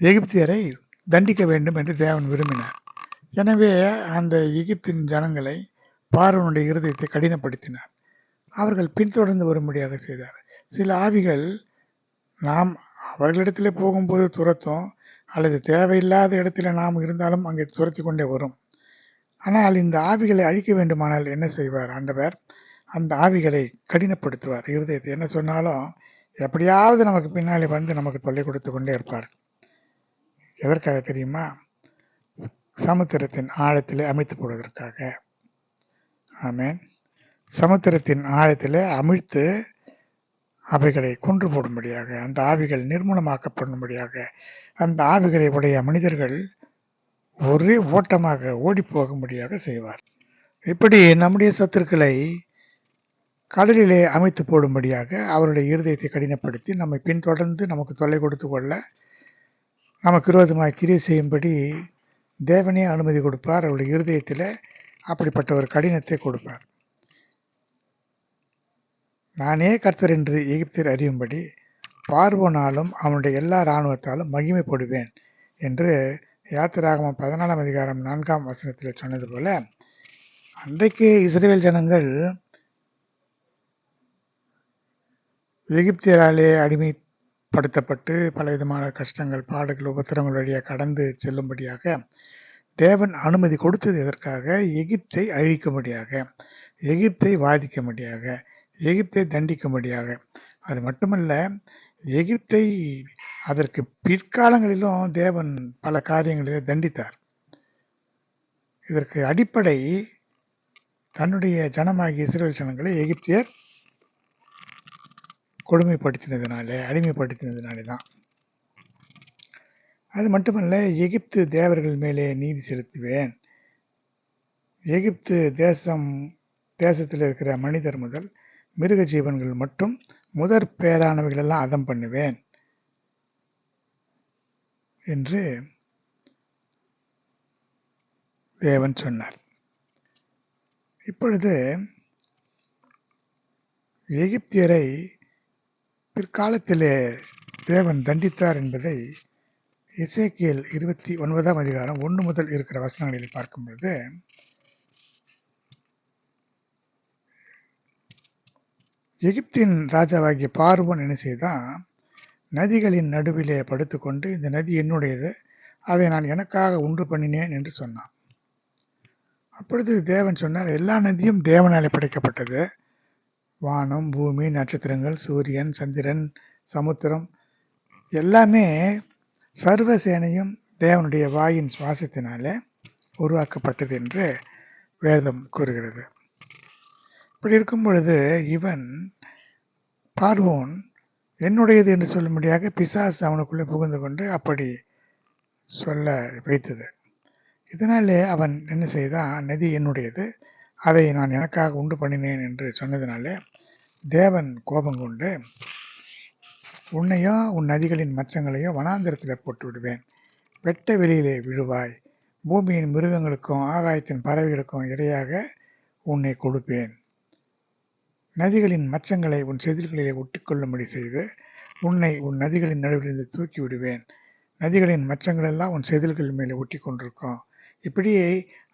எகிப்தியரை தண்டிக்க வேண்டும் என்று தேவன் விரும்பினார். எனவே அந்த எகிப்தின் ஜனங்களை பார்வோனுடைய இருதயத்தை கடினப்படுத்தினார். அவர்கள் பின்தொடர்ந்து வரும்படியாக செய்தார். சில ஆவிகள் நாம் அவர்களிடத்திலே போகும்போது துரத்தும், அல்லது தேவையில்லாத இடத்துல நாம் இருந்தாலும் அங்கே துரத்தி கொண்டே வரும். ஆனால் இந்த ஆவிகளை அழிக்க வேண்டுமானால் என்ன செய்வார் ஆண்டவர்? அந்த ஆவிகளை கடினப்படுத்துவார். இருதயத்தை என்ன சொன்னாலும் எப்படியாவது நமக்கு பின்னாலே வந்து நமக்கு தொல்லை கொடுத்து கொண்டே இருப்பார். எதற்காக தெரியுமா? சமுத்திரத்தின் ஆழத்திலே அமிழ்த்து போடுவதற்காக. ஆமென். சமுத்திரத்தின் ஆழத்திலே அமிழ்த்து அவைகளை கொன்று போடும்படியாக, அந்த ஆவிகள் நிர்மூலமாக்கப்படும்படியாக, அந்த ஆவிகளை உடைய மனிதர்கள் ஒரே ஓட்டமாக ஓடி போகும்படியாக செய்வார். இப்படி நம்முடைய சத்துருக்களை கடலிலே அமைத்து போடும்படியாக அவருடைய இருதயத்தை கடினப்படுத்தி நம்மை பின்தொடர்ந்து நமக்கு தொல்லை கொடுத்து கொள்ள, நமக்கு விரோதமாக கிரியை செய்யும்படி தேவனே அனுமதி கொடுப்பார். அவருடைய இருதயத்தில் அப்படிப்பட்ட ஒரு கடினத்தை கொடுப்பார். நானே கர்த்தர் என்று எகிப்தியர் அறியும்படி பார்வோனாலும் அவனுடைய எல்லா இராணுவத்தாலும் மகிமைப்படுவேன் என்று யாத்திராகமம் 14ஆம் அதிகாரம் 4ஆம் வசனத்தில் சொன்னது போல, அன்றைக்கு இஸ்ரேல் ஜனங்கள் எகிப்தியராலே அடிமைப்படுத்தப்பட்டு பலவிதமான கஷ்டங்கள், பாடுகள், உபத்திரங்கள் வழியாக கடந்து செல்லும்படியாக தேவன் அனுமதி கொடுத்தது எதற்காக? எகிப்தை அழிக்கும்படியாக, எகிப்தை வாதிக்கும்படியாக, எகிப்தை தண்டிக்கும்படியாக. அது மட்டுமல்ல, எகிப்தை அதற்கு பிற்காலங்களிலும் தேவன் பல காரியங்களில் தண்டித்தார். இதற்கு அடிப்படை தன்னுடைய ஜனமாகிய இஸ்ரவேல் ஜனங்களை எகிப்தியர் கொடுமைப்படுத்தினதுனாலே, அடிமைப்படுத்தினதுனாலே தான். அது மட்டுமல்ல, எகிப்து தேவர்கள் மேலே நீதி செலுத்துவேன், எகிப்து தேசத்தில் இருக்கிற மனிதர் முதல் மிருக ஜீவன்கள் மட்டும் முதற் பேரானவைகளெல்லாம் அதம் பண்ணுவேன் என்று தேவன் சொன்னார். இப்பொழுது எகிப்தியரை பிற்காலத்திலே தேவன் தண்டித்தார் என்பதை எசேக்கியேல் 29ஆம் அதிகாரம் 1 முதல் இருக்கிற வசனங்களில் பார்க்கும் பொழுது, எகிப்தின் ராஜாவாகிய பார்வோன் என்ன செய்தான்? நதிகளின் நடுவிலே படுத்துக்கொண்டு, இந்த நதி என்னுடையது, அதை நான் எனக்காக உண்டு பண்ணினேன் என்று சொன்னான். அப்பொழுது தேவன் சொன்னார், எல்லா நதியும் தேவனாலே படைக்கப்பட்டது. வானம், பூமி, நட்சத்திரங்கள், சூரியன், சந்திரன், சமுத்திரம் எல்லாமே சர்வசேனையும் தேவனுடைய வாயின் சுவாசத்தினாலே உருவாக்கப்பட்டது என்று வேதம் கூறுகிறது. இப்படி இருக்கும் பொழுது இவன் பார்வோன் என்னுடையது என்று சொல்லும்படியாக பிசாசு அவனுக்குள்ளே புகுந்து கொண்டு அப்படி சொல்ல வைத்தது. இதனாலே அவன் என்ன செய்தான்? நதி என்னுடையது, அதை நான் எனக்காக உண்டு பண்ணினேன் என்று சொன்னதினாலே தேவன் கோபம் கொண்டு, உன்னையோ உன் நதிகளின் மச்சங்களையோ வனாந்திரத்தில் போட்டு விடுவேன், வெட்ட வெளியிலே விழுவாய், பூமியின் மிருகங்களுக்கும் ஆகாயத்தின் பறவைகளுக்கும் இரையாக உன்னை கொடுப்பேன், நதிகளின் மச்சங்களை உன் செதில்களிலே ஒட்டிக்கொள்ளும்படி செய்து உன்னை உன் நதிகளின் நடுவிலிருந்து தூக்கி விடுவேன், நதிகளின் மச்சங்கள் எல்லாம் உன் செதில்கள் மேலே ஒட்டி கொண்டிருக்கும். இப்படி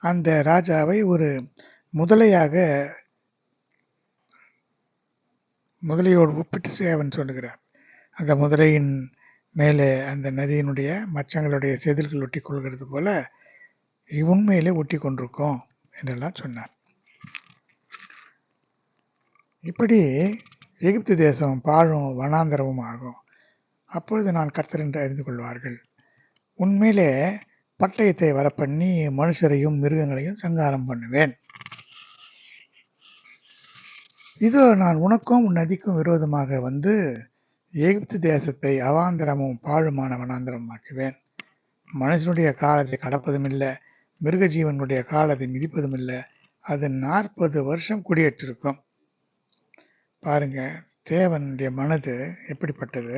அந்த ராஜாவை ஒரு முதலையோடு ஒப்பிட்டு சேவன் சொல்லுகிறார். அந்த முதலையின் மேலே அந்த நதியினுடைய மச்சங்களுடைய செதில்கள் ஒட்டி கொள்கிறது போல உண்மையிலே ஒட்டி கொண்டிருக்கும் என்றெல்லாம் சொன்னார். இப்படி எகிப்து தேசம் பாழும் வனாந்தரமும் ஆகும். அப்பொழுது நான் கர்த்தர் என்று அறிந்து கொள்வார்கள். உண்மையிலே பட்டயத்தை வரப்பண்ணி மனுஷரையும் மிருகங்களையும் சங்காரம் பண்ணுவேன். இதோ நான் உனக்கும் உன் நதிக்கும் விரோதமாக வந்து எகிப்து தேசத்தை அவாந்தரமும் பாழுமான வனாந்தரமாக்குவேன். மனுஷனுடைய காலத்தை கடப்பதும் இல்லை, மிருக ஜீவனுடைய காலத்தை மிதிப்பதும் இல்லை. அது 40 வருஷம் குடியேற்றிருக்கும். பாருங்க, தேவனுடைய மனது எப்படிப்பட்டது.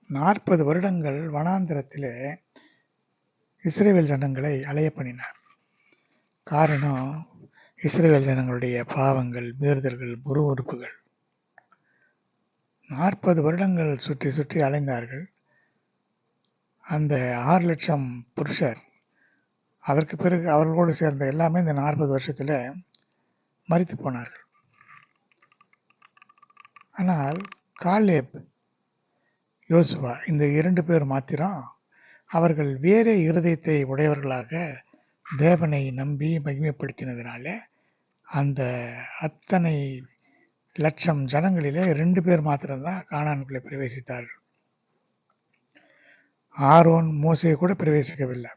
40 வருடங்கள் வனாந்தரத்திலே இஸ்ரவேல் ஜனங்களை அலைய பண்ணினார். காரணம், இஸ்ரவேல் ஜனங்களுடைய பாவங்கள், மீறுதல்கள், முறுமுறுப்புகள். 40 வருடங்கள் சுற்றி சுற்றி அலைந்தார்கள். அந்த 6 லட்சம் புருஷர், அதற்கு பிறகு அவர்களோடு சேர்ந்த எல்லாமே இந்த 40 வருஷத்துல மரித்து போனார்கள். ஆனால் காலேப், யோசுவா இந்த 2 பேர் மாத்திரம் அவர்கள் வேறே இருதயத்தை உடையவர்களாக தேவனை நம்பி மகிமைப்படுத்தினதுனால அந்த அத்தனை லட்சம் ஜனங்களிலே 2 பேர் மாத்திரம்தான் கானானுக்குள்ளே பிரவேசித்தார்கள். ஆரோன், மோசே கூட பிரவேசிக்கவில்லை.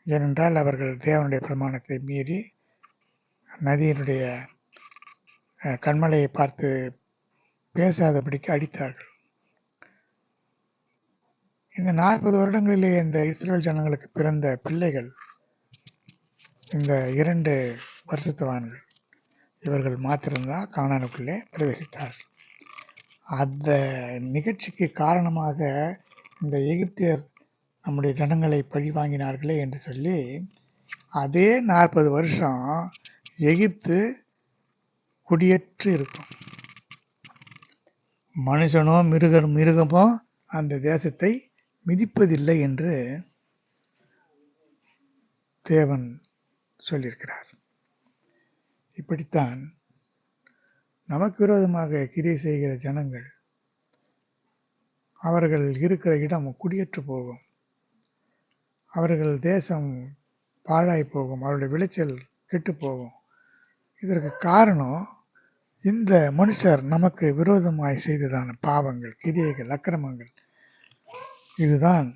ஏனென்றால் அவர்கள் தேவனுடைய பிரமாணத்தை மீறி நதியினுடைய கண்மலையை பார்த்து பேசாதபடிக்கு அடித்தார்கள். இந்த 40 வருடங்களிலே இந்த இஸ்ரவேல் ஜனங்களுக்கு பிறந்த பிள்ளைகள் இந்த 2 பரிசுத்தவான்கள், இவர்கள் மாத்திரம்தான் கானானுக்குள்ளே பிரவேசித்தார்கள். அந்த நிகழ்ச்சிக்கு காரணமாக இந்த எகிப்தியர் நம்முடைய ஜனங்களை பழி வாங்கினார்களே என்று சொல்லி அதே 40 வருஷம் எகிப்து குடியேற்று இருக்கும். மனுஷனோ மிருகமோ அந்த தேசத்தை மிதிப்பதில்லை என்று தேவன் சொல்லியிருக்கிறார். இப்படித்தான் நமக்கு விரோதமாக கிரியை செய்கிற ஜனங்கள், அவர்கள் இருக்கிற இடம் குடியேற்று போகும், அவர்கள் தேசம் பாழாய் போகும், அவருடைய விளைச்சல் கெட்டு போகும். இதற்கு காரணம் இந்த மனுஷர் நமக்கு விரோதமாய் செய்ததான பாவங்கள், கிரியைகள், அக்கிரமங்கள். இதுதான்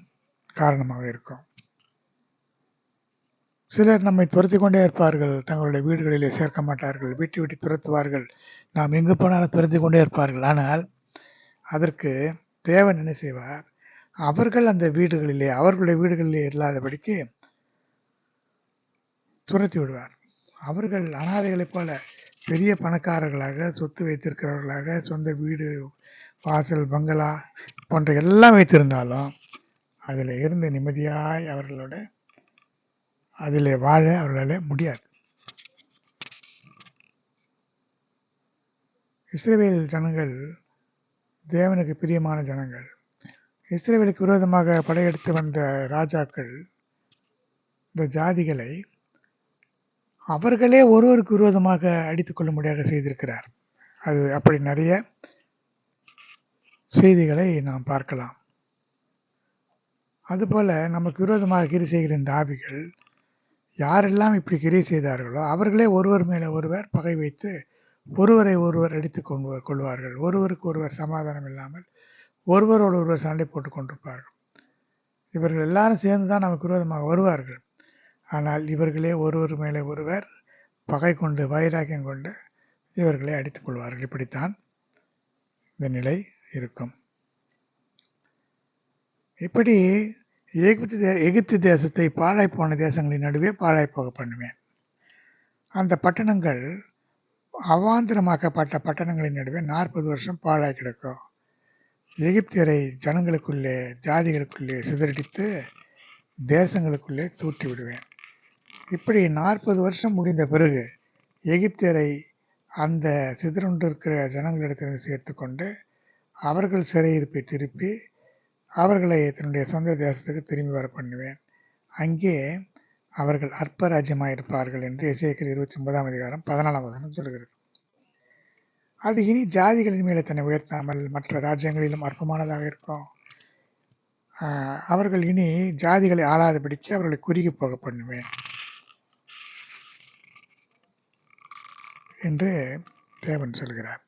காரணமாக இருக்கும். சிலர் நம்மை துரத்தி கொண்டே இருப்பார்கள், தங்களுடைய வீடுகளிலே சேர்க்க மாட்டார்கள், வீட்டை விட்டு துரத்துவார்கள், நாம் எங்கு போனாலும் துரத்தி கொண்டே இருப்பார்கள். ஆனால் அதற்கு தேவன் என்ன செய்வார், அவர்கள் அந்த வீடுகளிலே, அவர்களுடைய வீடுகளிலே இல்லாதபடிக்கு துரத்தி விடுவார். அவர்கள் அனாதைகளைப் போல பெரிய பணக்காரர்களாக, சொத்து வைத்திருக்கிறவர்களாக, சொந்த வீடு, வாசல், பங்களா போன்ற எல்லாம் வைத்திருந்தாலும் அதில் இருந்து நிம்மதியாய் அவர்களோட அதில் வாழ அவர்களால் முடியாது. இஸ்ரவேல் ஜனங்கள் தேவனுக்கு பிரியமான ஜனங்கள். இஸ்ரவேலுக்கு விரோதமாக படையெடுத்து வந்த ராஜாக்கள் இந்த ஜாதிகளை அவர்களே ஒருவருக்கு விரோதமாக அடித்துக்கொள்ள முடியாத செய்திருக்கிறார். அது அப்படி நிறைய செய்திகளை நாம் பார்க்கலாம். அதுபோல நமக்கு விரோதமாக கிரி செய்கிற இந்த ஆவிகள் யாரெல்லாம் இப்படி கிரி செய்தார்களோ அவர்களே ஒருவர் மேலே ஒருவர் பகை வைத்து ஒருவரை ஒருவர் அடித்து கொள்வார்கள். ஒருவருக்கு ஒருவர் சமாதானம் இல்லாமல் ஒருவரோடு ஒருவர் சண்டை போட்டு கொண்டிருப்பார்கள். இவர்கள் எல்லாரும் சேர்ந்து தான் நமக்கு விரோதமாக வருவார்கள். ஆனால் இவர்களே ஒருவர் மேலே ஒருவர் பகை கொண்டு, வைராக்கியம் கொண்டு இவர்களை அடித்துக் கொள்வார்கள். இப்படித்தான் இந்த நிலை இருக்கும். இப்படி எகிப்து தேசத்தை பாழாய் போன தேசங்களின் நடுவே பாழாய் போக பண்ணுவேன். அந்த பட்டணங்கள் அவாந்தரமாக்கப்பட்ட பட்டணங்களின் நடுவே 40 வருஷம் பாழாய் கிடக்கும். எகிப்தியரை ஜனங்களுக்குள்ளே, ஜாதிகளுக்குள்ளே சிதறடித்து தேசங்களுக்குள்ளே தூற்றி விடுவேன். இப்படி 40 வருஷம் முடிந்த பிறகு எகிப்தியரை அந்த சிதறுண்டிருக்கிற ஜனங்களிடத்திலிருந்து சேர்த்து கொண்டு அவர்கள் சிறையிருப்பை திருப்பி அவர்களை தன்னுடைய சொந்த தேசத்துக்கு திரும்பி வர பண்ணுவேன். அங்கே அவர்கள் அற்ப ராஜ்யமாக இருப்பார்கள் என்று எசேக்கியேல் 29ஆம் அதிகாரம் 14ஆம் வசனம் சொல்கிறது. அது இனி ஜாதிகளின் மேலே தன்னை உயர்த்தாமல் மற்ற ராஜ்யங்களிலும் அற்பமானதாக இருக்கும். அவர்கள் இனி ஜாதிகளை ஆளாதபடிக்கு அவர்களை குறுகி போக பண்ணுவேன் என்று தேவன் சொல்கிறார்.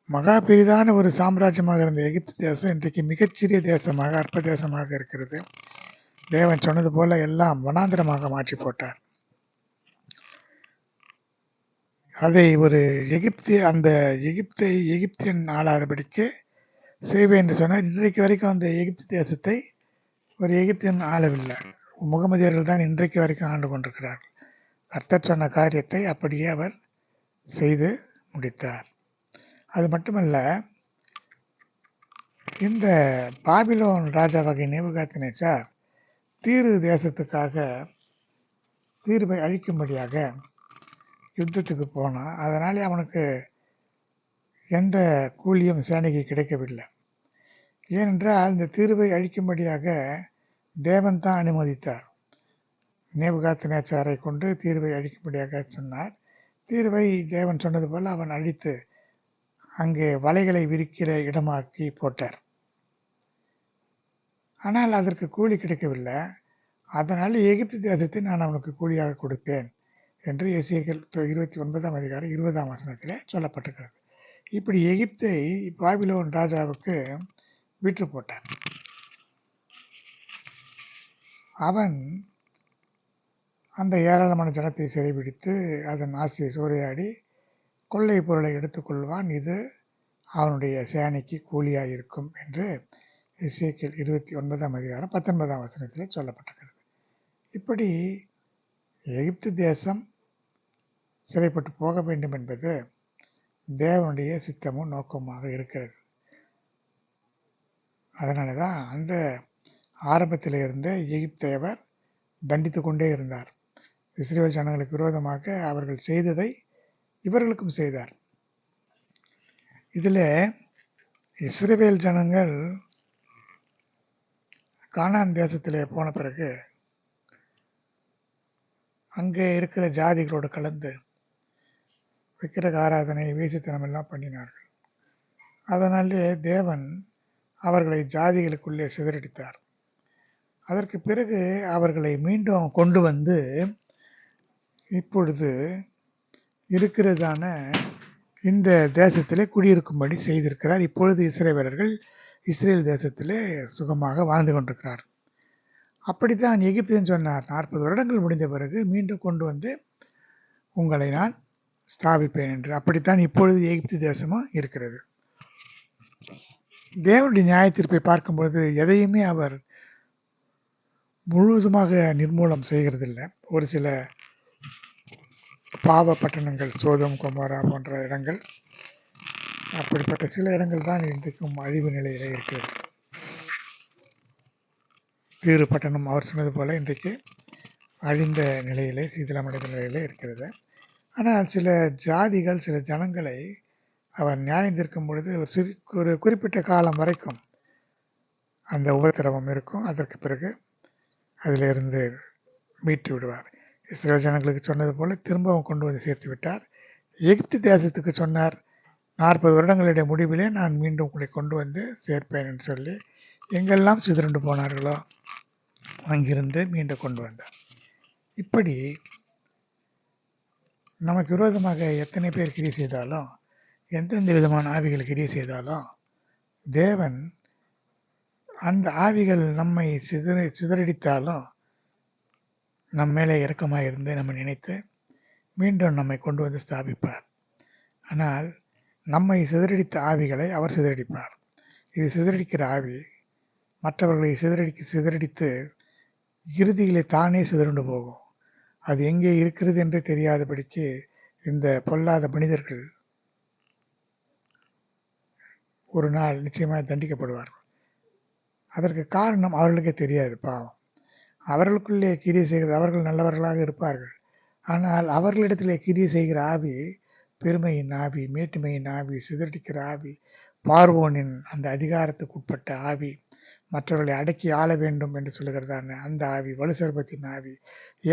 மகா பெரிதான ஒரு சாம்ராஜ்யமாக இருந்த எகிப்து தேசம் இன்றைக்கு மிகச்சிறிய தேசமாக, அற்ப தேசமாக இருக்கிறது. தேவன் சொன்னது போல எல்லாம் வனாந்திரமாக மாற்றி போட்டார். அதை ஒரு அந்த எகிப்தியன் ஆளாதபடிக்கு செய்வேன் என்று சொன்னார். இன்றைக்கு வரைக்கும் அந்த எகிப்து தேசத்தை ஒரு எகிப்தியன் ஆளவில்லை. முகமதியர்கள் தான் இன்றைக்கு வரைக்கும் ஆண்டு கொண்டிருக்கிறார்கள். கர்த்தர் சொன்ன காரியத்தை அப்படியே அவர் செய்து முடித்தார். அது மட்டுமல்ல, இந்த பாபிலோன் ராஜாவாகிய நேபுகாத்நேச்சார் தீரு தேசத்துக்காக தீர்வை அழிக்கும்படியாக யுத்தத்துக்கு போனான். அதனாலே அவனுக்கு எந்த கூலியும் சேனைக்கு கிடைக்கவில்லை. ஏனென்றால் இந்த தீர்வை அழிக்கும்படியாக தேவன் தான் அனுமதித்தார். நேபுகாத்நேச்சாரை கொண்டு தீர்வை அழிக்கும்படியாக சொன்னார். தீர்வை தேவன் சொன்னது போல அவன் அழித்து அங்கே வலைகளை விரிக்கிற இடமாக்கி போட்டார். ஆனால் அதற்கு கூலி கிடைக்கவில்லை. அதனால் எகிப்து தேசத்தை நான் அவனுக்கு கூலியாக கொடுத்தேன் என்று எசேக்கியேல் 29ஆம் அதிகாரம் 20ஆம் வசனத்திலே சொல்லப்பட்டிருக்கிறது. இப்படி எகிப்தை பாபிலோன் ராஜாவுக்கு விற்று போட்டான். அவன் அந்த ஏராளமான ஜனத்தை சிறைபிடித்து அதன் ஆசையை சூறையாடி கொள்ளை பொருளை எடுத்துக்கொள்வான். இது அவனுடைய சேனைக்கு கூலியாக இருக்கும் என்று எசேக்கியேல் 29ஆம் அதிகாரம் 19ஆம் வசனத்திலே சொல்லப்பட்டிருக்கிறது. இப்படி எகிப்து தேசம் சிறைப்பட்டு போக வேண்டும் என்பது தேவனுடைய சித்தமும் நோக்கமாக இருக்கிறது. அதனால தான் அந்த ஆரம்பத்தில் இருந்த எகிப்தை அவர் தண்டித்து கொண்டே இருந்தார். இஸ்ரவேல் ஜனங்களுக்கு விரோதமாக அவர்கள் செய்ததை இவர்களுக்கும் செய்தார். இதில் இஸ்ரவேல் ஜனங்கள் கானான் தேசத்திலே போன பிறகு அங்கே இருக்கிற ஜாதிகளோடு கலந்து விக்கிரக ஆராதனை வேசித்தனம் எல்லாம் பண்ணினார்கள். அதனாலே தேவன் அவர்களை ஜாதிகளுக்குள்ளே சிதறடித்தார். அதற்கு பிறகு அவர்களை மீண்டும் கொண்டு வந்து இப்பொழுது இருக்கிறதான இந்த தேசத்திலே குடியிருக்கும்படி செய்திருக்கிறார். இப்பொழுது இஸ்ரவேலர்கள் இஸ்ரேல் தேசத்திலே சுகமாக வாழ்ந்து கொண்டிருக்கிறார். அப்படித்தான் எகிப்தியன் சொன்னார், 40 வருடங்கள் முடிந்த பிறகு மீண்டும் கொண்டு வந்து உங்களை நான் ஸ்தாபிப்பேன் என்று. அப்படித்தான் இப்பொழுது எகிப்து தேசமும் இருக்கிறது. தேவனுடைய நியாயத்தீர்ப்பை பார்க்கும்போது எதையுமே அவர் முழுவதுமாக நிர்மூலம் செய்கிறதில்லை. ஒரு சில பாவ பட்டணங்கள், சோதோம் கொமோரா போன்ற இடங்கள், அப்படிப்பட்ட சில இடங்கள் தான் இன்றைக்கும் அழிவு நிலையிலே இருக்கிறது. தீரு பட்டணம் அவர் சொன்னது போல இன்றைக்கு அழிந்த நிலையிலே, சீதளமடைந்த நிலையிலே இருக்கிறது. ஆனால் சில ஜாதிகள், சில ஜனங்களை அவர் நியாயம் தீர்க்கும் பொழுது ஒரு குறிப்பிட்ட காலம் வரைக்கும் அந்த உபத்திரவம் இருக்கும். அதற்கு பிறகு அதிலிருந்து மீட்டு விடுவார். இஸ்ரவேல் ஜனங்களுக்கு சொன்னது போல திரும்பவும் கொண்டு வந்து சேர்த்து விட்டார். எகிப்து தேசத்துக்கு சொன்னார், 40 வருடங்களுடைய முடிவிலே நான் மீண்டும் உங்களை கொண்டு வந்து சேர்ப்பேன் என்று சொல்லி எங்கெல்லாம் சிதறண்டு போனார்களோ அங்கிருந்து மீண்டும் கொண்டு வந்தார். இப்படி நமக்கு விரோதமாக எத்தனை பேர் கிரியை செய்தாலும், எந்தெந்த விதமான ஆவிகள் கிரியை செய்தாலும், தேவன் அந்த ஆவிகள் நம்மை சிதறடித்தாலும் நம் மேலே இரக்கமாக இருந்து நம்ம நினைத்து மீண்டும் நம்மை கொண்டு வந்து ஸ்தாபிப்பார். ஆனால் நம்மை சிதறடித்த ஆவிகளை அவர் சிதறடிப்பார். இது சிதறடிக்கிற ஆவி மற்றவர்களை சிதறடித்து இறுதியிலே தானே சிதறண்டு போகும். அது எங்கே இருக்கிறது என்றே தெரியாதபடிக்கு இந்த பொல்லாத மனிதர்கள் ஒரு நாள் நிச்சயமாக தண்டிக்கப்படுவார்கள். அதற்கு காரணம் அவர்களுக்கே தெரியாது. பாவம், அவர்களுக்குள்ளே கிரியை செய்கிறது. அவர்கள் நல்லவர்களாக இருப்பார்கள். ஆனால் அவர்களிடத்திலே கிரியை செய்கிற ஆவி பெருமையின் ஆவி, மேட்டுமையின் ஆவி, சிதறடிக்கிற ஆவி, பார்வோனின் அந்த அதிகாரத்துக்கு உட்பட்ட ஆவி, மற்றவர்களை அடக்கி ஆள வேண்டும் என்று சொல்லுகிறதான அந்த ஆவி, வலுசர்பத்தின் ஆவி,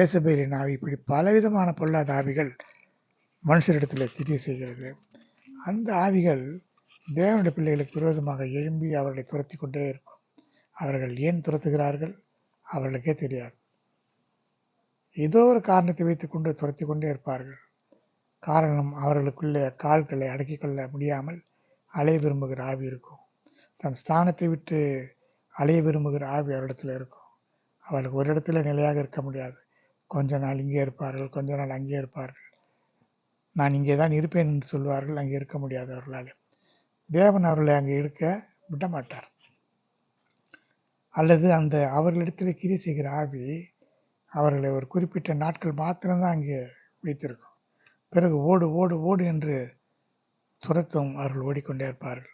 ஏசபேலின் ஆவி, இப்படி பலவிதமான பொல்லாத ஆவிகள் மனுஷரிடத்தில் கிரியை செய்கிறது. அந்த ஆவிகள் தேவனுடைய பிள்ளைகளுக்கு விரோதமாக எழும்பி அவர்களை துரத்தி கொண்டே இருக்கும். அவர்கள் ஏன் துரத்துகிறார்கள் அவர்களுக்கே தெரியாது. ஏதோ ஒரு காரணத்தை வைத்துக்கொண்டு துரத்தி கொண்டே இருப்பார்கள். காரணம், அவர்களுக்குள்ளே கால்களை அடக்கிக் கொள்ள முடியாமல் அலைய விரும்புகிற ஆவி இருக்கும். தன் ஸ்தானத்தை விட்டு அலைய விரும்புகிற ஆவி அவரிடத்தில் இருக்கும். அவர்களுக்கு ஒரு இடத்துல நிலையாக இருக்க முடியாது. கொஞ்ச நாள் இங்கே இருப்பார்கள், கொஞ்ச நாள் அங்கே இருப்பார்கள். நான் இங்கே தான் இருப்பேன் என்று சொல்வார்கள். அங்கே இருக்க முடியாது அவர்களால். தேவன் அவர்களை அங்கே இருக்க விட மாட்டார். அல்லது அந்த அவர்களிடத்தில் கிரியை செய்கிற ஆவி அவர்களை ஒரு குறிப்பிட்ட நாட்கள் மாத்திரம்தான் அங்கே வைத்திருக்கும். பிறகு ஓடு ஓடு ஓடு என்று துரத்தும். அவர்கள் ஓடிக்கொண்டே இருப்பார்கள்.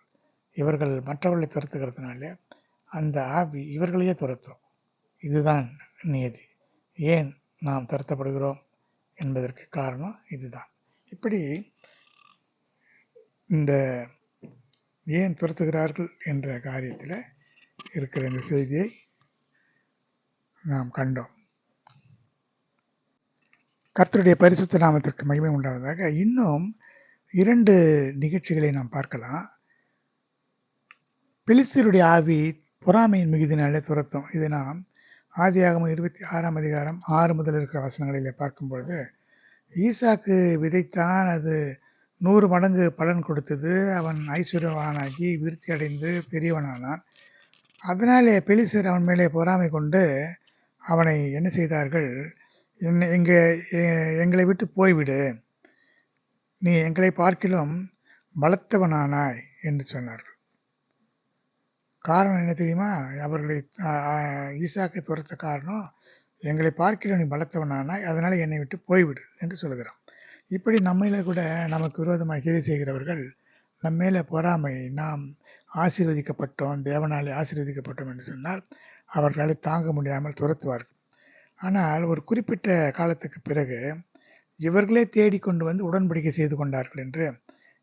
இவர்கள் மற்றவர்களை துரத்துகிறதுனால அந்த ஆவி இவர்களையே துரத்தும். இதுதான் நியதி. ஏன் நாம் துரத்தப்படுகிறோம் என்பதற்கு காரணம் இதுதான். இப்படி இந்த ஏன் துரத்துகிறார்கள் என்ற காரியத்தில் இருக்கிற இந்த செய்தியை நாம் கண்டோம். கர்த்தருடைய பரிசுத்த நாமத்திற்கு மகிமை உண்டாவதாக. இன்னும் 2 நிகழ்ச்சிகளை நாம் பார்க்கலாம். பெலிஸ்தருடைய ஆவி பொறாமையின் மிகுதினாலே துரத்தும். இதை நாம் ஆதியாகமம் 26ஆம் அதிகாரம் 6 முதல் இருக்கிற வசனங்களிலே பார்க்கும் பொழுது, ஈசாக்கு விதைத்தான், அது 100 மடங்கு பலன் கொடுத்தது. அவன் ஐஸ்வர்யவானாகி விருத்தி அடைந்து பெரியவனானான். அதனாலே பெலிஸ்தர் அவன் மேலே பொறாமை கொண்டு அவனை என்ன செய்தார்கள், எங்களை விட்டு போய்விடு, நீ எங்களை பார்க்கிலும் பலத்தவனானாய் என்று சொன்னார்கள். காரணம் என்ன தெரியுமா? அவர்களை ஈசாக்கை துரத்த காரணம், எங்களை பார்க்கிலும் நீ பலத்தவனானாய், அதனால் என்னை விட்டு போய்விடு என்று சொல்கிறான். இப்படி நம்மள கூட நமக்கு விரோதமாக கிரியை செய்கிறவர்கள் நம்மேல பொறாமை, நாம் ஆசீர்வதிக்கப்பட்டோம், தேவனாலே ஆசீர்வதிக்கப்பட்டோம் என்று சொன்னால் அவர்களால் தாங்க முடியாமல் துரத்துவார்கள். ஆனால் ஒரு குறிப்பிட்ட காலத்துக்கு பிறகு இவர்களே தேடிக்கொண்டு வந்து உடன்படிக்கை செய்து கொண்டார்கள் என்று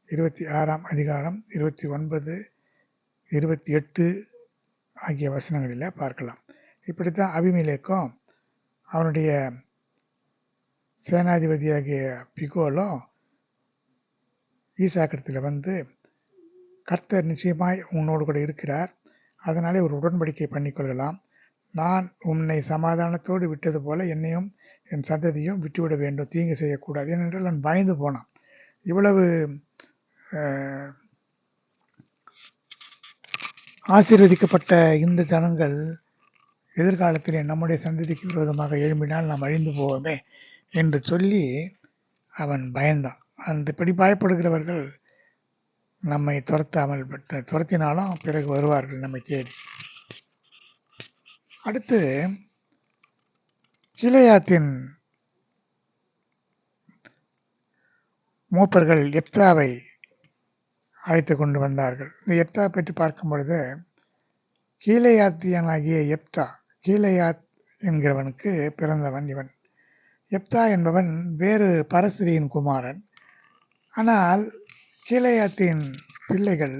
26ஆம் அதிகாரம் 29, 28 ஆகிய வசனங்களில் பார்க்கலாம். இப்படித்தான் அபிமெலேக்கும் அவனுடைய சேனாதிபதியாகிய பிகோலும் ஈசாக்கிடத்தில் வந்து, கர்த்தர் நிச்சயமாய் உன்னோடு கூட இருக்கிறார், அதனாலே ஒரு உடன்படிக்கை பண்ணிக்கொள்ளலாம், நான் உன்னை சமாதானத்தோடு விட்டது போல என்னையும் என் சந்ததியும் விட்டுவிட வேண்டும், தீங்கு செய்யக்கூடாது. ஏனென்றால் நான் பயந்து போனான். இவ்வளவு ஆசீர்வதிக்கப்பட்ட இந்த ஜனங்கள் எதிர்காலத்திலே நம்முடைய சந்ததிக்கு விரோதமாக எழும்பினால் நாம் அழிந்து போவோமே என்று சொல்லி அவன் பயந்தான். அந்தபடி பயப்படுகிறவர்கள் நம்மை துரத்தினாலும் பிறகு வருவார்கள் நம்மை தேடி. அடுத்து கிலெயாத்தின் மூப்பர்கள் எப்தாவை அழைத்து கொண்டு வந்தார்கள். இந்த எப்தா பற்றி பார்க்கும் பொழுது, கீலேயாத்தியனாகிய எப்தா, கீலேயாத் என்கிறவனுக்கு பிறந்தவன் இவன். எப்தா என்பவன் வேறு பரஸ்திரியின் குமாரன். ஆனால் கீலேயாத்தின் பிள்ளைகள்,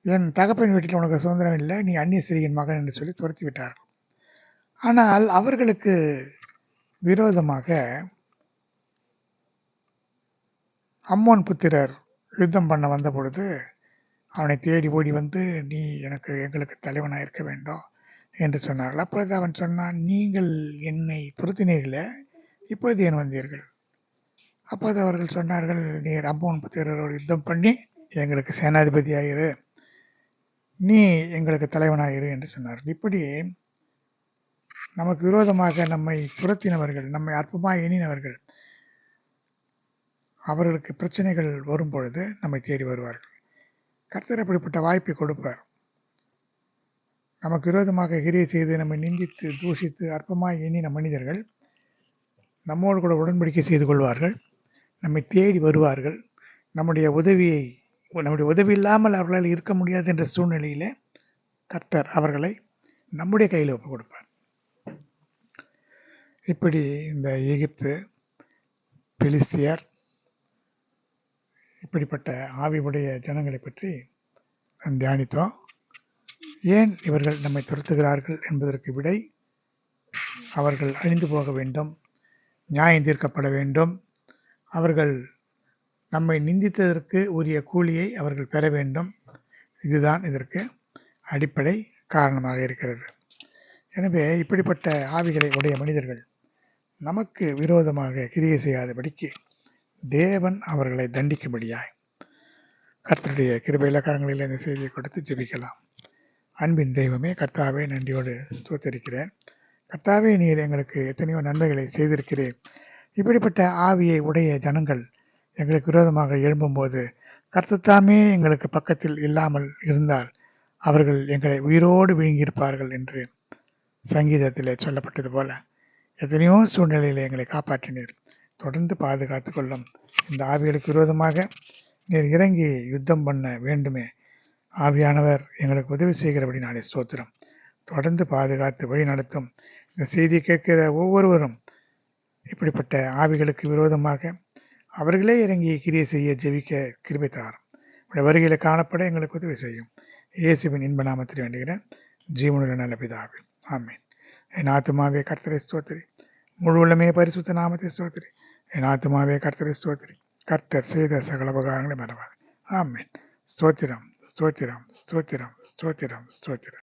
என் தகப்பன் வீட்டில் உனக்கு சுதந்திரம் இல்லை, நீ அந்நிய ஸ்திரீயின் மகன் என்று சொல்லி துரத்தி விட்டார்கள். ஆனால் அவர்களுக்கு விரோதமாக அம்மோன் புத்திரர் யுத்தம் பண்ண வந்த பொழுது அவனை தேடி ஓடி வந்து, நீ எங்களுக்கு தலைவனாக இருக்க வேண்டும் என்று சொன்னார்கள். அப்பொழுது அவன் சொன்னான், நீங்கள் என்னை துரத்தினீர்களே, இப்பொழுது ஏன் வந்தீர்கள்? அப்போது அவர்கள் சொன்னார்கள், நீர் அம்மோன் புத்திரரோடு யுத்தம் பண்ணி எங்களுக்கு சேனாதிபதியாயிரு, நீ எங்களுக்கு தலைவனாயிரு என்று சொன்னார்கள். இப்படி நமக்கு விரோதமாக நம்மை துரத்தினவர்கள், நம்மை அற்பமாக எண்ணினவர்கள், அவர்களுக்கு பிரச்சனைகள் வரும் பொழுது நம்மை தேடி வருவார்கள். கர்த்தர் அப்படிப்பட்ட வாய்ப்பை கொடுப்பார். நமக்கு விரோதமாக கிரியை செய்து நம்மை நிந்தித்து தூஷித்து அற்பமாய் எண்ணின மனிதர்கள் நம்மோடு கூட உடன்படிக்கை செய்து கொள்வார்கள், நம்மை தேடி வருவார்கள். நம்முடைய உதவி இல்லாமல் அவர்களால் இருக்க முடியாது என்ற சூழ்நிலையிலே கர்த்தர் அவர்களை நம்முடைய கையில் ஒப்புக் கொடுப்பார். இப்படி இந்த எகிப்து, பெலிஸ்தியர், இப்படிப்பட்ட ஆவியுடைய ஜனங்களை பற்றி நாம் தியானித்தோம். ஏன் இவர்கள் நம்மை துரத்துகிறார்கள் என்பதற்கு விடை, அவர்கள் அழிந்து போக வேண்டும், நியாயம் தீர்க்கப்பட வேண்டும், அவர்கள் நம்மை நிந்தித்ததற்கு உரிய கூலியை அவர்கள் பெற வேண்டும். இதுதான் இதற்கு அடிப்படை காரணமாக இருக்கிறது. எனவே இப்படிப்பட்ட ஆவிகளை உடைய மனிதர்கள் நமக்கு விரோதமாக கிரியை செய்யாதபடிக்கு தேவன் அவர்களை தண்டிக்கும்படியாய் கர்த்தருடைய கிருபையுள்ள கரங்களில் இந்த செய்தியை கொடுத்து ஜெபிக்கலாம். அன்பின் தெய்வமே, கர்த்தாவே, நன்றியோடு ஸ்தோத்திரிக்கிறேன். கர்த்தாவே, நீர் எங்களுக்கு எத்தனையோ நன்மைகளை செய்திருக்கிறேன். இப்படிப்பட்ட ஆவியை உடைய ஜனங்கள் எங்களுக்கு விரோதமாக எழும்பும்போது கர்த்தத்தாமே எங்களுக்கு பக்கத்தில் இல்லாமல் இருந்தால் அவர்கள் எங்களை உயிரோடு விழுங்கியிருப்பார்கள் என்று சங்கீதத்திலே சொல்லப்பட்டது போல எத்தனையோ சூழ்நிலையில் எங்களை காப்பாற்றினீர். தொடர்ந்து பாதுகாத்து கொள்ளும். இந்த ஆவிகளுக்கு விரோதமாக நீர் இறங்கி யுத்தம் பண்ண வேண்டுமே. ஆவியானவர் எங்களுக்கு உதவி செய்கிறபடி நாளை ஸ்தோத்திரம். தொடர்ந்து பாதுகாத்து வழி நடத்தும். இந்த செய்தி கேட்கிற ஒவ்வொருவரும் இப்படிப்பட்ட ஆவிகளுக்கு விரோதமாக அவர்களே இறங்கி கிரியை செய்ய ஜெபிக்க கிருபை தாரும். வருகையில காணப்பட எங்களுக்கு உதவி செய்யும். இயேசுவின் இன்ப நாமத்தில் வேண்டுகிறேன், ஜீவனுள்ள நல்ல பிதாவே, ஆமென். என் ஆத்துமாவே கர்த்தரை ஸ்தோத்திரி, முழு உள்ளமே பரிசுத்த நாமத்தை ஸ்தோத்திரி. என் ஆத்துமாவே கர்த்தரை ஸ்தோத்திரி, கர்த்தர் செய்த சகல உபகாரங்களை மறவாது. ஆமென். ஸ்தோத்திரம், ஸ்தோத்திரம், ஸ்தோத்திரம், ஸ்தோத்திரம், ஸ்தோத்திரம்.